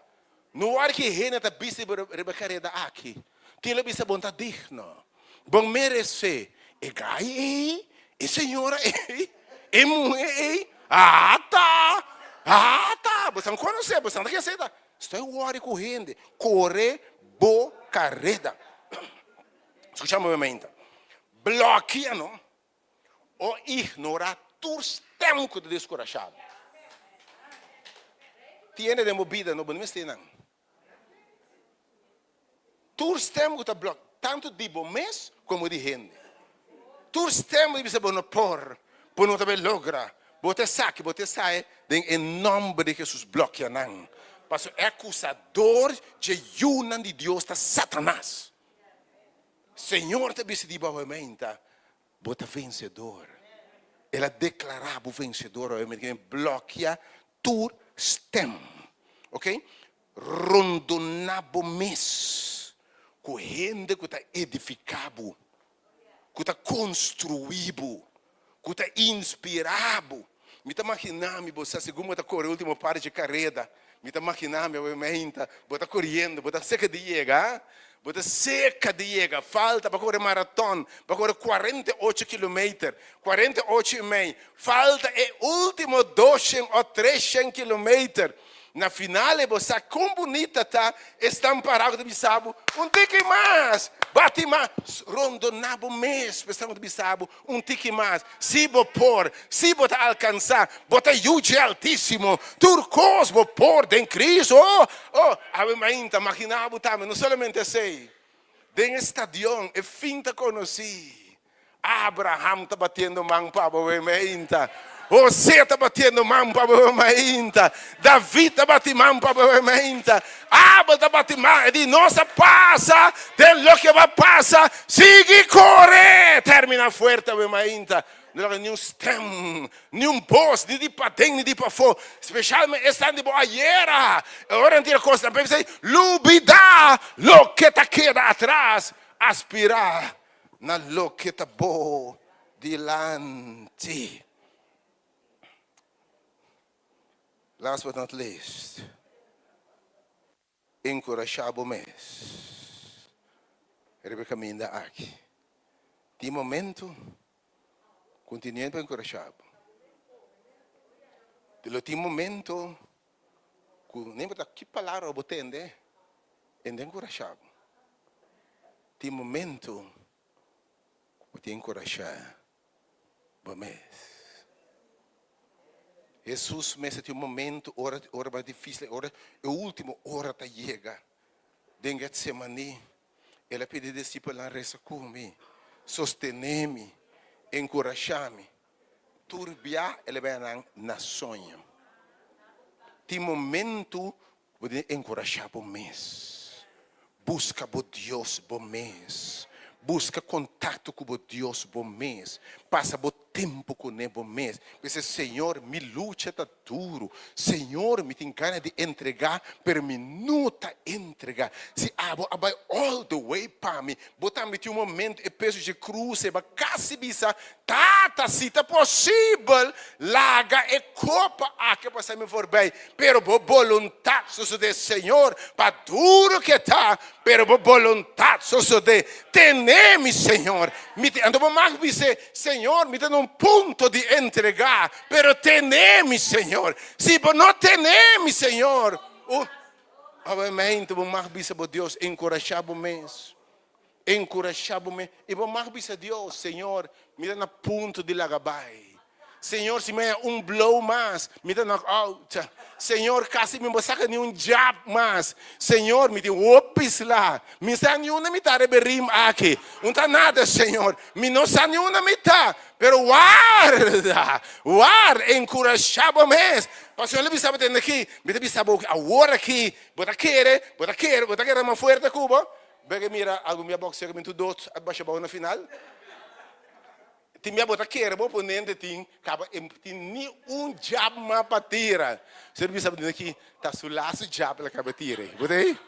No hora que rende tá bise bocareda aqui. Tem le bise bom tá digno. Bom merece. E gai e senhora e mulher tá. Você não conhece, você não quer ser. Estou hora correndo. Corre bocareda. Escuchamos ovviamente. Bloqueano o ignora tutti tempo de descorachado. Tiene de movida, não podemos ter não. Tutti tempo que bloqueia, tanto de bom mês como de gente. Tutti tempo de você não por não também logra. Bote saque, bote sai, em nome de Jesus bloqueia não. Passo acusador de Yunan de Deus está Satanás. Senhor te disse de obviamente, bota vencedor. Ela declarava o vencedor, obviamente, bloqueia tu stem. Ok? Rondonabo mês. Com gente que está edificado, que está construído, que está inspirado. Me está imaginando, você, segundo está correndo o último par de carreira, me está imaginando, obviamente, bota correndo, bota seca de chegar. Bota cerca de chegar, falta para correr maratona, para correr 48 km, 48,5. Falta o último 200 ou 300 km. Na finale, você como bonita tá, estão parados de Bissau, tique mais, bate mais, rondonabo mês, estamos de Bissau, tique mais. Se por, se botar alcançar, bota jude altíssimo, turcos por em Cristo, avevamente, imaginava também, não somente sei, den estadião, e finta conheci, Abraham está batendo mão para obviamente. Você está batendo mão para a Davi está batendo mão para a Abel está batendo mão. De nossa passa, de lo que vai passar, sigue corre. Termina forte a não há nenhum stem, nenhum boss, nem de para dentro, nem de para fora. Especialmente estando de boa era. Agora não coisa, para pensar, lubida, lo que está queda atrás, aspirar na lo que te bo dilante. Last but not least, encorajado mês. Rebecca Minda aqui. De momento, continuando encorajado. De momento, nem botar que palavra eu entender, ainda encorajado. De momento, eu te encorajar, o mês. Jesus, nesse um momento, hora mais difícil, hora, a última hora tá chega. Dentro de semana, ele pediu discípulos a rezar comigo, sostener-me, encorajar-me. Turbiar, ele vai na sonho. De momento, vou encorajar o mês. Busca o Deus o mês. Busca contato com o Deus o mês. Passa o tempo com ele o mês. Diz, Senhor, me luta está duro. Senhor, me tem ganas de entregar, pero me não está entregar. Se abai all the way para mim. Botar-me um momento e peso de cruz, e quase bisa, se está possível, larga e copa que passar me for bem. Pero por vontade, só de Senhor, para duro que está, pero por vontade, só de tener-me, Senhor. Então, mais dizer, Senhor, me dá um ponto de entregar, pero tener-me, Senhor. Se por não tener-me, Senhor, obviamente, vou mais dizer por Deus, encorajar-me. Encorajar-me. E vou mais dizer, Deus, Senhor, me dá um ponto de lagabai. Senhor, se me dá um blow mais, me dá uma out. Senhor, casi me saca nenhum job mais. Senhor, me dá opis lá. Me dá nenhuma metade de rim aqui. Não está nada, Senhor. Me não está nenhuma metade. Pero guarda, encorajado mesmo. Pastor, ele sabe dentro aqui. Me sabe agora aqui. Bota querer mais forte, Cuba. Bega mira, algo minha boxe que me tu dois, abaixa a bola na final. Ti minha bota querer, vou pôr dentro de acaba nem job mais para tirar. Você sabe dentro aqui, tá sulaço job ela acaba tirar. Botei?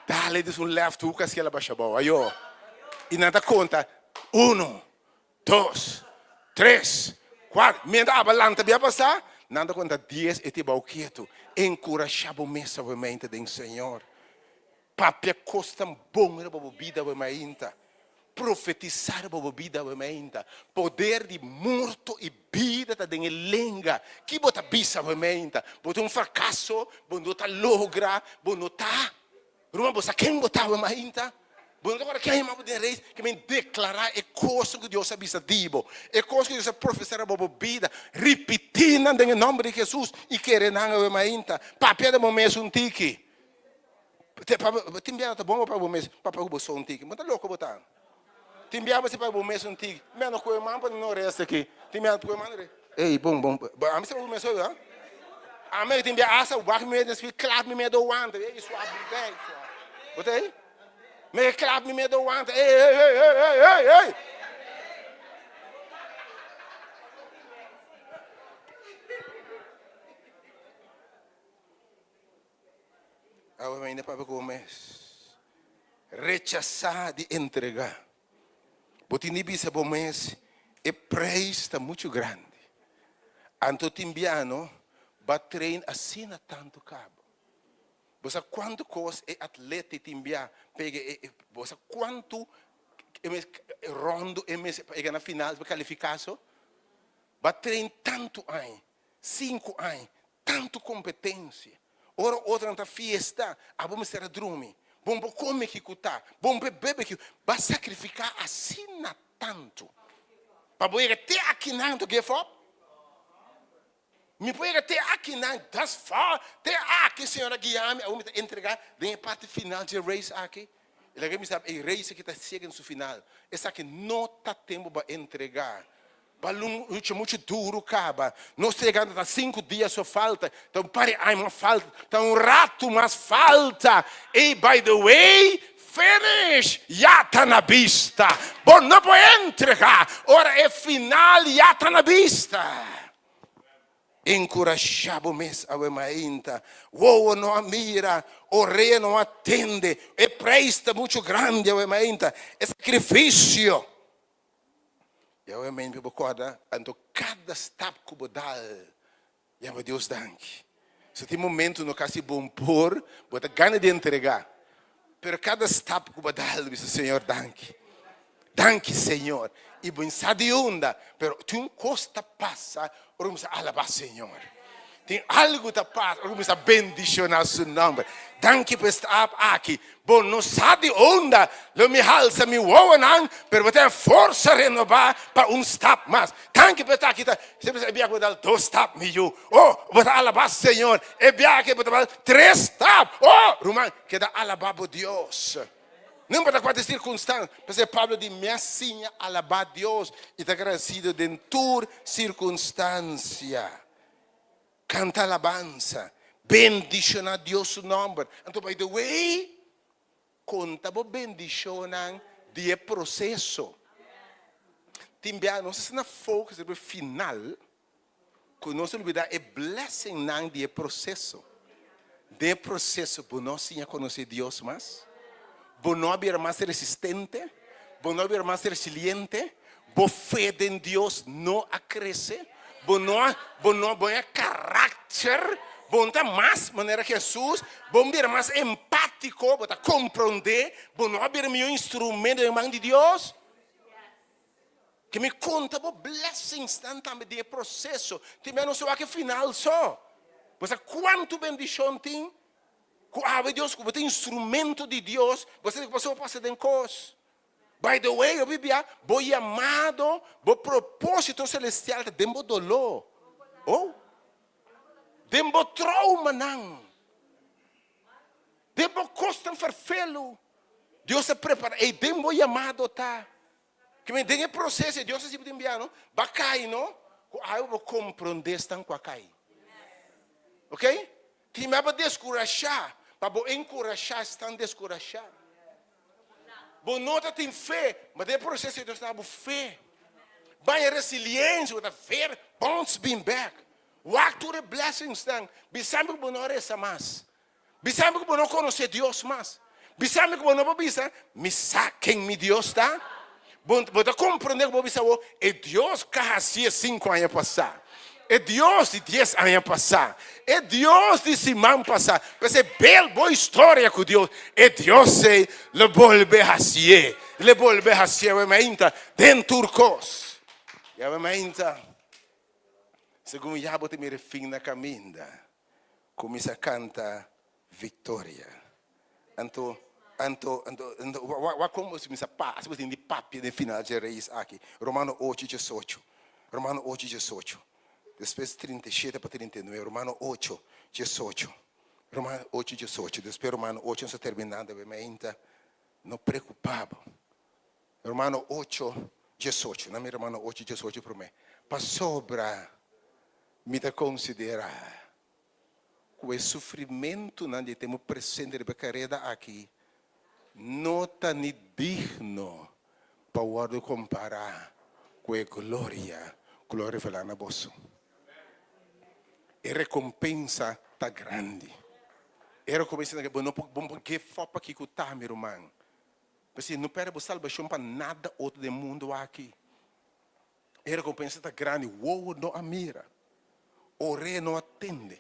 Dale de left hook assim ela baixa a bola. Aí ó. E nada conta. 1, 2, 3, 4. Me dá a balança bem passar. Nada conta 10 e te bau quieto. Encorajado mesmo a mente do Senhor. Papia costa bom para a vida da mainta. Profetizar para a vida da mainta. Poder de morto e vida da lenga. Que bota bisa da mainta. Bota fracasso, bota logra, bota. Ruma bosa quem bota da mainta. Bota agora quem é de reis que me declarar é coisa que Deus avisa dibo. É coisa que Deus profetizar para a vida. Repetindo em nome de Jesus e querendo a mainta. Papia de momento um tique. Timbiano tá bom para o mês, para o bolso antigo, mas tá louco botar. Timbiano você para o mês antigo, menos coisa mais para não resta aqui. Timbiano coisa mais. Ei, bom. A mim se o mês hoje, a mim timbiano asa o barco me desce clap me do ante, isso abre bem. Botei? Me clap me do ante. Ei. Agora ainda para o mês. Rechazar de entregar. Botini bisa bom mês. E presta muito grande. Anto timbiano, batrein assim na tanto cabo. Você quanto coisa é atleta timbia pega você quanto rondo é pega na final para qualificação. Batrein tanto aí, 5 anos, tanto competência. Ora outra na fiesta, a vamos ser a drume. Bom comer que cutar, bom beber que vai sacrificar assim na tanto. Para poder até aqui não to give up. Me poder até aqui não, das far, até aqui senhora guiar-me, eu vou entregar na parte final de race aqui. Ele me sabe, a race que está chegando no final, essa aqui não está tempo para entregar. Balão muito duro, caba. Nós chegando a 5 dias só falta. Então, pare, aí uma falta. Então, rato, mas falta. E, by the way, finish. Já está na vista. Bom, não pode entregar. Ora, é final, já está na vista. Encorajado mesmo a mainta. O não mira. O rei não atende. É presta muito grande a mainta. É sacrifício. E eu me recordo, então cada step que eu dá, eu Deus danke. Se tem momento no caso bom por, bota gana de entregar. Pero cada step que eu dá, eu disse, Senhor, danke. Danke, Senhor. E bom sabe onda, pero tu costa passa, vamos alabar, Senhor. Tem algo da paz, vamos bendicionar seu nome. Danke por estar aqui. Bom, não sabe onda, lo me halsa, me woanan, pero tem força renovar para step mais. Danke por estar aqui. Se você vier com dois step meio, vou alabar, Senhor. E vier aqui para três step. Romano, que dá alabar por Deus. Não importa quantas circunstâncias, porque Pablo diz, me ensina a alabar Deus e está agradecido de toda circunstância. Canta alabança, bendiciona Deus su nome. Então, by the way, conta bo bendicionam de processo. Timbia, não sei se na focus no final, que nós olvidar é blessing nang de processo. De processo, por nós sim conhecer Deus mais. Por não haver mais resistente, por não haver mais resiliente, por fé em Deus não cresce, por não caráter, por ter mais maneira que Jesus, por ser mais empático, por compreender, por não haver meu instrumento em mão de Deus. Que me conta por blessings também de processo, também não só aqui final só. Você quanto bendição tem? Deus, você tem instrumento de Deus, você passa de coisa. By the way, eu vivia, vou chamado, vou propósito celestial, dembo dolor, dembo trauma não, dembo costa farfelo. Deus se prepara, e dembo chamado tá. Que me dê processo, Deus se enviar, não? Bacai, não? Eu vou compreender estão com a cai. Ok? Que me vai descorajar. Para encorajar, estão descorajados. Bom, nota tem fé, mas é processo de Deus está fé. Vai resiliência, with a fé, bounce back. Walk to the blessings, then. Bisame que não reza mais. Bisame que não conhece Deus mais. Bisame que não bisa, me saquem me Deus, tá? Bom, compreender que bisa, é Deus que hacía 5 anos passar. É Deus de 10 anos passar. É Deus de semana passar. Porque é bela boa história com Deus. É Deus se le volve a ser. Le volve a ser. Eu me ainda dentro do cos. Eu me ainda. Segundo já bote me refim na caminha. Começa a cantar vitória. Então, como se me passa, se de papi de final de reis aqui. Romano 8:18. Romano 8:18. Depois 37 para 39, Romano 8:18. Romano 8:18. Depois Romano 8, não terminando, ainda não preocupado. Romano 8:18. Não me Romano 8:18 para mim. Para sobra, me da considerar que o sofrimento não temos presente de carreira aqui, não está nem digno para comparar com a glória revelada na bolsa. A recompensa está grande. A recompensa está grande. Não porque fopa aqui que está, meu irmão. Porque não perde a salvação para nada outro do mundo aqui. A recompensa está grande. O não a mira. O rei não atende.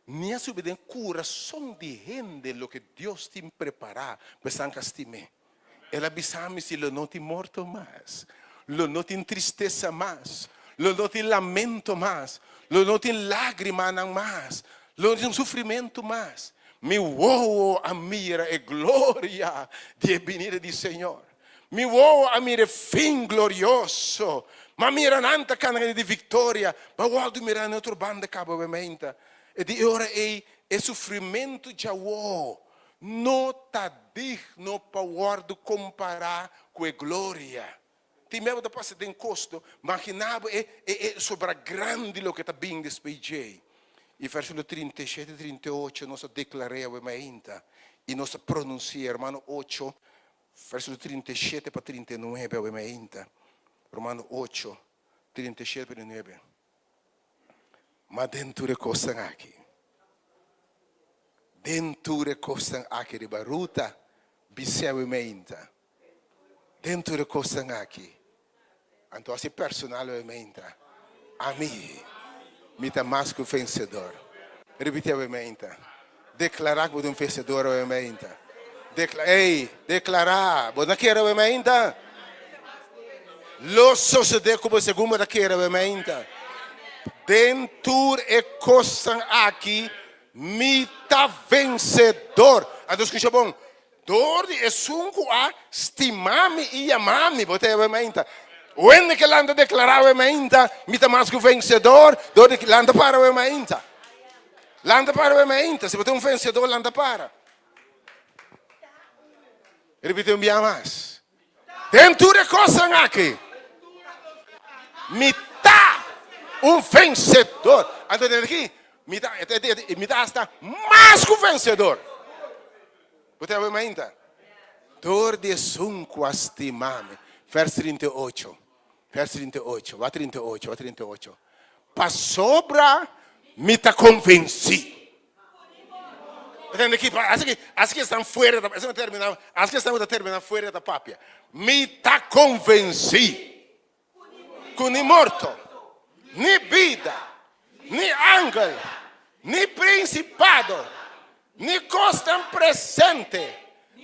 Nem a subir coração de gente o que Deus tem preparado para San Castime. Ela avisame se ele não tem morto mais. Ele não tem tristeza mais. Ele não tem lamento mais. Ele não tem lágrima mais. Ele não tem sofrimento mais. Me uou a mira é glória de venida do Senhor. Me uou a mira fim glorioso. Ma mira nanta canale de vitória. Ma guardo mira na outra banda cabamente. E de ora é sofrimento já uou. Não está digno para guardo comparar com a glória. Tem mesmo da passar de encosto, imaginava é sobre grande lo que está bem despejei. E versículo 37 e 38 nós declaramos ainda e nós pronunciamos Romano 8, versículo 37 para 39 ainda. Romano 8, 37 para 39. Mas dentro de coisas aqui. Dentro de coisas aqui de baruta, biseu ainda. Dentro de coisas aqui. Então, assim, personalmente, a mim, me tá mais que vencedor. Repetivelmente. Declarar que você é vencedor, obviamente. Declarar. Você não quer, obviamente? Lo sucede como segundo daquele, obviamente. Dentro e coisa aqui, me tá vencedor. Então, escuta bom. Dor é sunco a estimar-me e amar-me, você obviamente. Quando que landa declarar obviamente, me tá mais que vencedor, dor que landa para obviamente. Landa para obviamente. Se você é vencedor, landa para. Repita bem mais. Dentro de coisa aqui, me tá vencedor. Então, aqui, me tá está mais que vencedor. Você obviamente. Dor de sunco a estimar-me. Verso 38. Verso 38. Vai 38. Vai 38. Para sobra, me tá convenci. Entende aqui? As que estão fora da... As que estão terminando fora da pápia. Me tá convenci. Que nem morto, nem vida, nem ángel, nem principado, nem costa presente,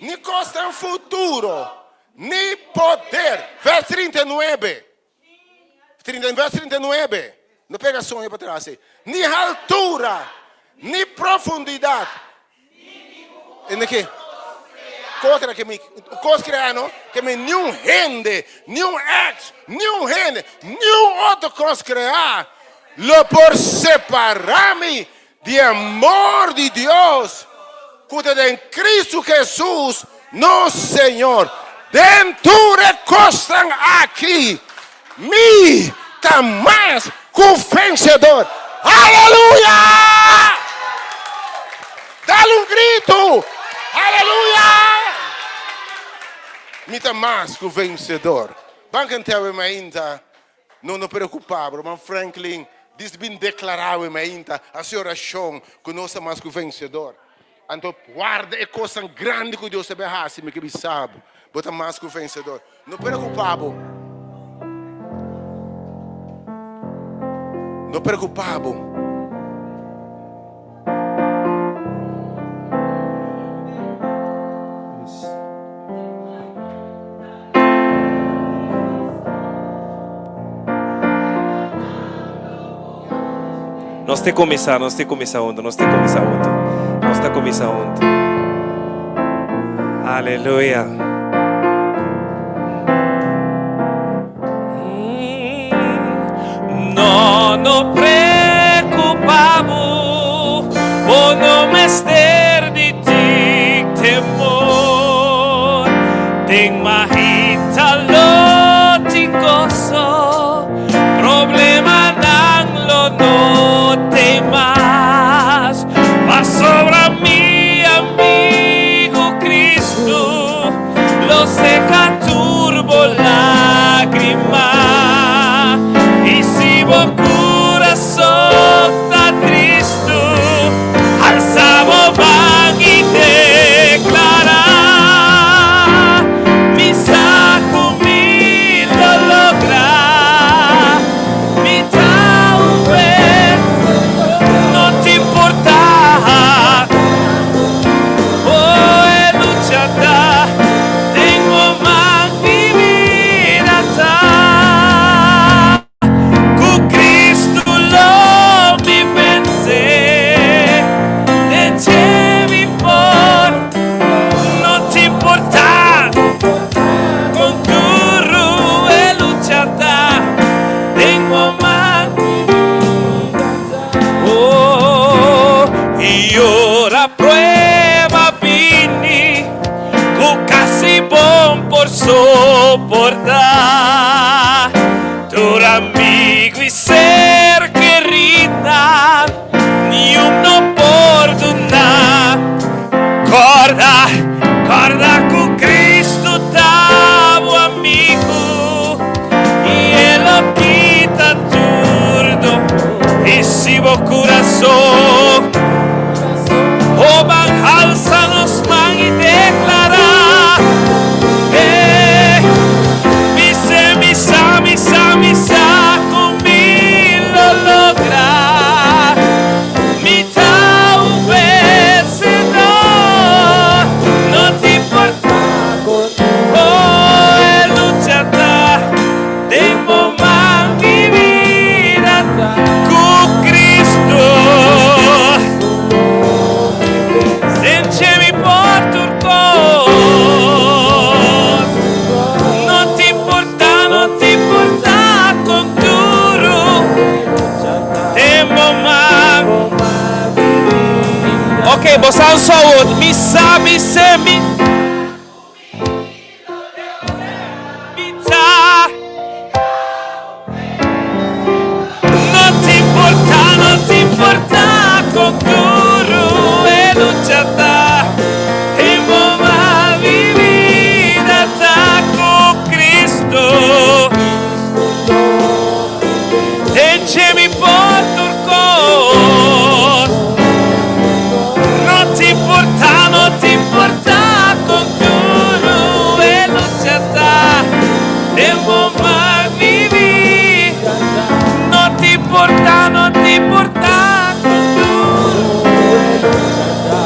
nem costa futuro, nem poder. Verso 39. Verso 39. Não pega sonho para trás. Nem altura, nem profundidade. E aqui. Coisa que me criano, que me nenhum rende, nenhum ex, nenhum rende, nenhum outro coisa criar, lo por separar-me de amor de Deus, que em Cristo Jesus, nosso Senhor, dentro de coisas aqui, me tá mais que vencedor. Aleluia! Dá-lhe um grito! Aleluia! Me tá mais que vencedor. Banca inteira ainda não preocupava, mas Franklin diz bem declarado ainda a sua oração que nós é mais que vencedor. Então guarda a coisa grande que Deus te berrasse, me que sabe, bota mais que vencedor. Não preocupava. Não preocupava. Nós temos que começar ontem. Aleluia. Não preocupavo, por não ter de ti temor. Tem mahita lo ti gozo, problema não no temas, mas sobra mi amigo Cristo, lo seca turbo lágrima, y si vos corazón está triste, alzamos van y declara, mi saco mi lo logra, mi no te importa, oh, luchata, tengo más mi vida, con Cristo lo mi vence, de mi por, no te importa, con tu luchata, tengo más. Y ora prueba vini, con casi bom por soportar. Tu amigo y ser querida, ni una oportunidad. Corda con Cristo tavo amigo, y él lo quita turno, y si vos corazón. O van alza los man y declara, misa, mi semi. Vita. Non ti importa con guru e luchata. Hemo ma vivida ta con Cristo. Encemi por turcos. Non ti importa con guru e luchata. Hemo ma vivida. Non ti importa con guru e luchata.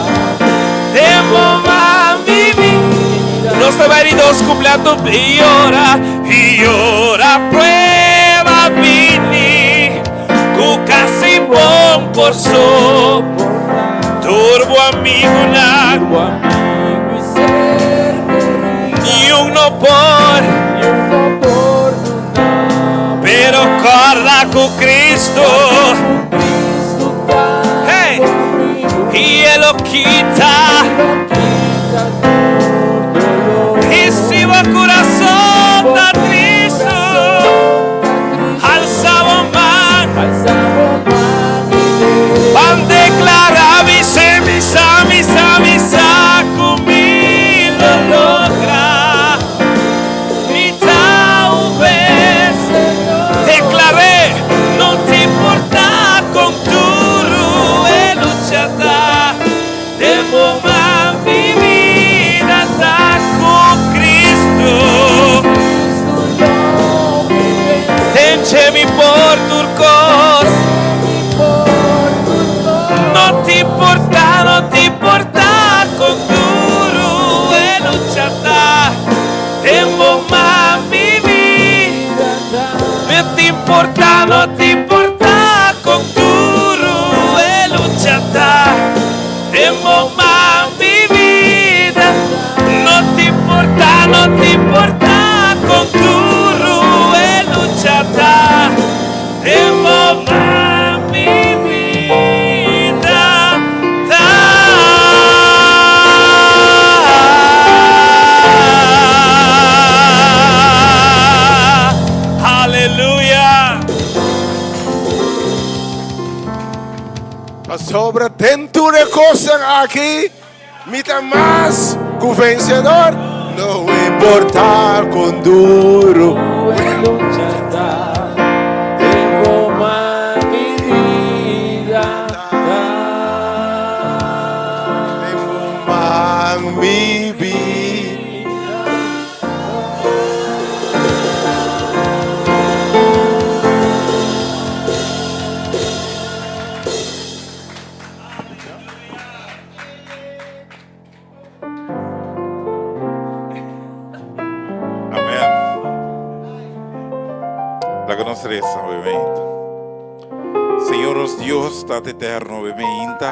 Hemo ma vivida. Los tabaridos cumpliendo y ora prueba vini. Casi bom por so. Turbo amigo na. Yung no por. Pero corra con Cristo. Hey. Y Él lo quita. Y si va corazón da Cristo. Alzamos man. Van declarar misa conmigo lo logra. Mita vez declaré, no te importa con tu e luchata. Debo más mi vida estar con Cristo. Tenchemi por turcos. No te importa con duro e luchata. Debo más mi vida. No te importa con duro e luchata. Debo más mi vida. No te importa con duro e luchata. Debo más mi vida. Aleluya. Sobra dentro de cosas aquí, mita más que o vencedor. Não importa com duro. Mi vida. Amém. La conosceressa, ovviamente. Senhor, nosso Deus, está eterno, ovviamente.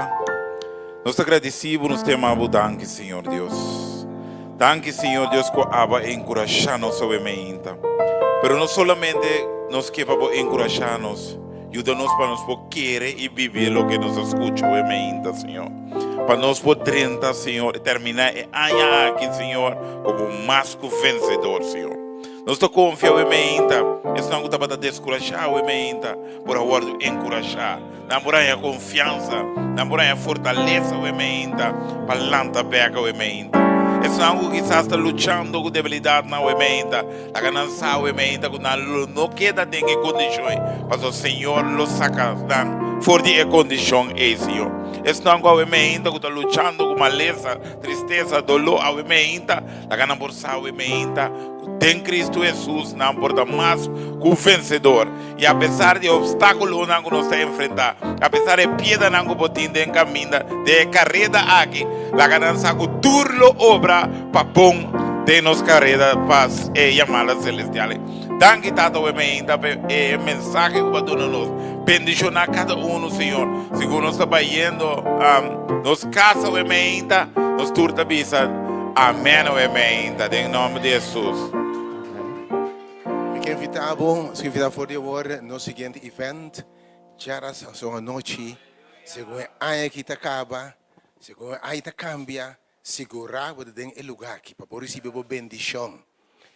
Nós agradecemos, nós te amamos, danke, Senhor Deus. Danke, Senhor Deus, que aba encorajar-nos, obviamente. Pero não somente nos que para encorajar-nos, ajuda-nos para nós querer e viver o que nos escuta, obviamente, Senhor. Para nós poder 30, Senhor, e terminar o ano aqui, Senhor, como mais que vencedor, Senhor. Nós te confiamos, obviamente. Isso não está para descorajar, obviamente, por agora encorajar. Não por aí a confiança, não por aí a fortaleza, obviamente, para lançar beca, obviamente. Isso não que está lutando com debilidade, não, obviamente. A ganância, obviamente, que não queda tem condições, mas o Senhor lo saca, for de condição, Senhor. Isso não obviamente, que está lutando com maleza, tristeza, dolor, obviamente, a ganância, obviamente. Tem Cristo Jesus, não importa mais que o vencedor. E apesar de obstáculos que nós estamos enfrentando, apesar de piedra que nós temos em caminho, de carreira aqui, a ganância que tudo obra para pôr de nos carreira paz e chamadas celestiais. Danke tanto, obviamente, a mensagem que você nos bendicionar cada um, Senhor. Segundo nós estamos indo, nos casa, obviamente, nos turta bisa. Amém, obviamente, em nome de Jesus. Ik invitava voor de woorden no seguinte event. Jara zo'n noche, según ay kita acaba, según ay ta cambia, segurar o den el lugar aqui para poder receber a bendição.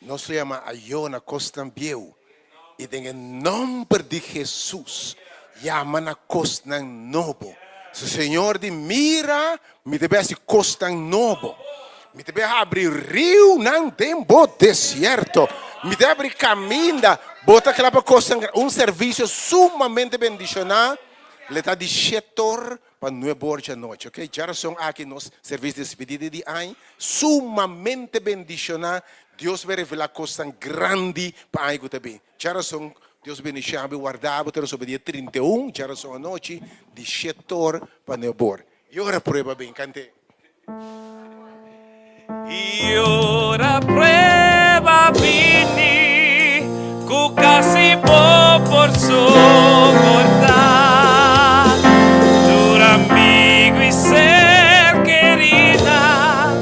Nós chamamos a Iona Costanbieu. E em nome de Jesus, chama na Costan Novo. Se o Senhor de mira, me deve esse Costan Novo. Me deve abrir rio, não tem deserto. Me deve abrir caminho, bota aquela para Costan, serviço sumamente bendicional. Ele está de setor para não borja noite, ok? Já são aqui nos serviços de despedida de ano, sumamente bendicional. Deus vai revelar coisas grandes para aí também. Já são, Deus bendicional, guardado, ter sobre dia 31, já são a noite de setor para não borja. E ora prova bem, cante. E ora prueba vini, cu casi può por soportar. Tu amigo y ser querida,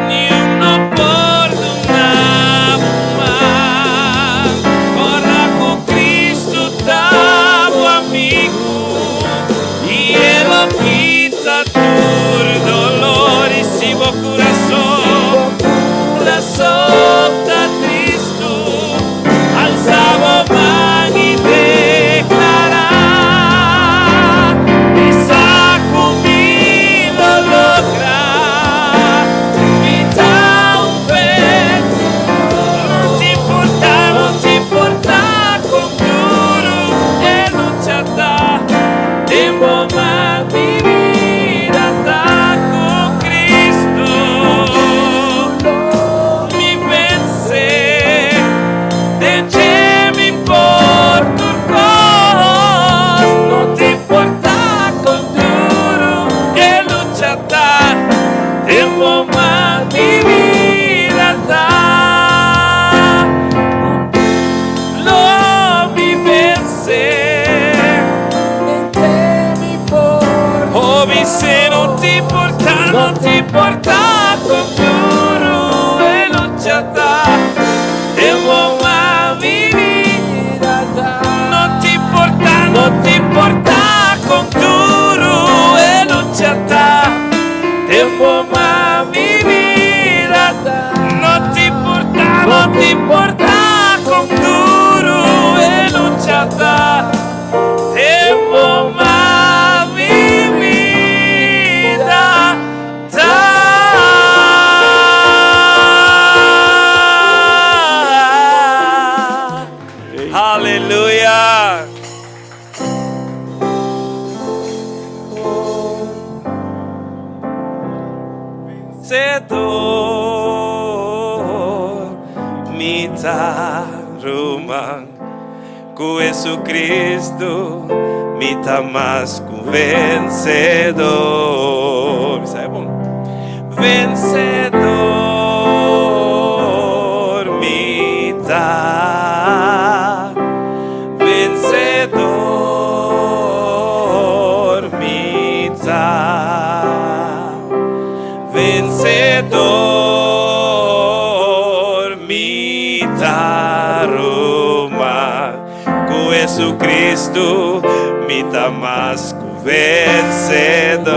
ni uno perdonaba más. Ora con Cristo tavo amigo, y Él quita tu dolor y si vos corazón. Sota Cristo, alzaba man y declara, esa conmigo logra, quita un fe, non ti importa con duro e luchata, tempo más mi vida está con Cristo. Tempo más mi vida da, lo mi vencer, oh mi se non ti porta con duro e luchata, tempo más mi vida da, non ti porta con duro e luchata. Tempo más mi vida, no te importa con duro e luchata. Tempo más mi vida, Aleluya. Vencedor, mita rumang cu Jesucristo, mita más cu vencedor. Isso é bom. Vencedor, mita, vencedor, mita. Vencedor, mita Roma, cu Jesucristo, mita más cu vencedor.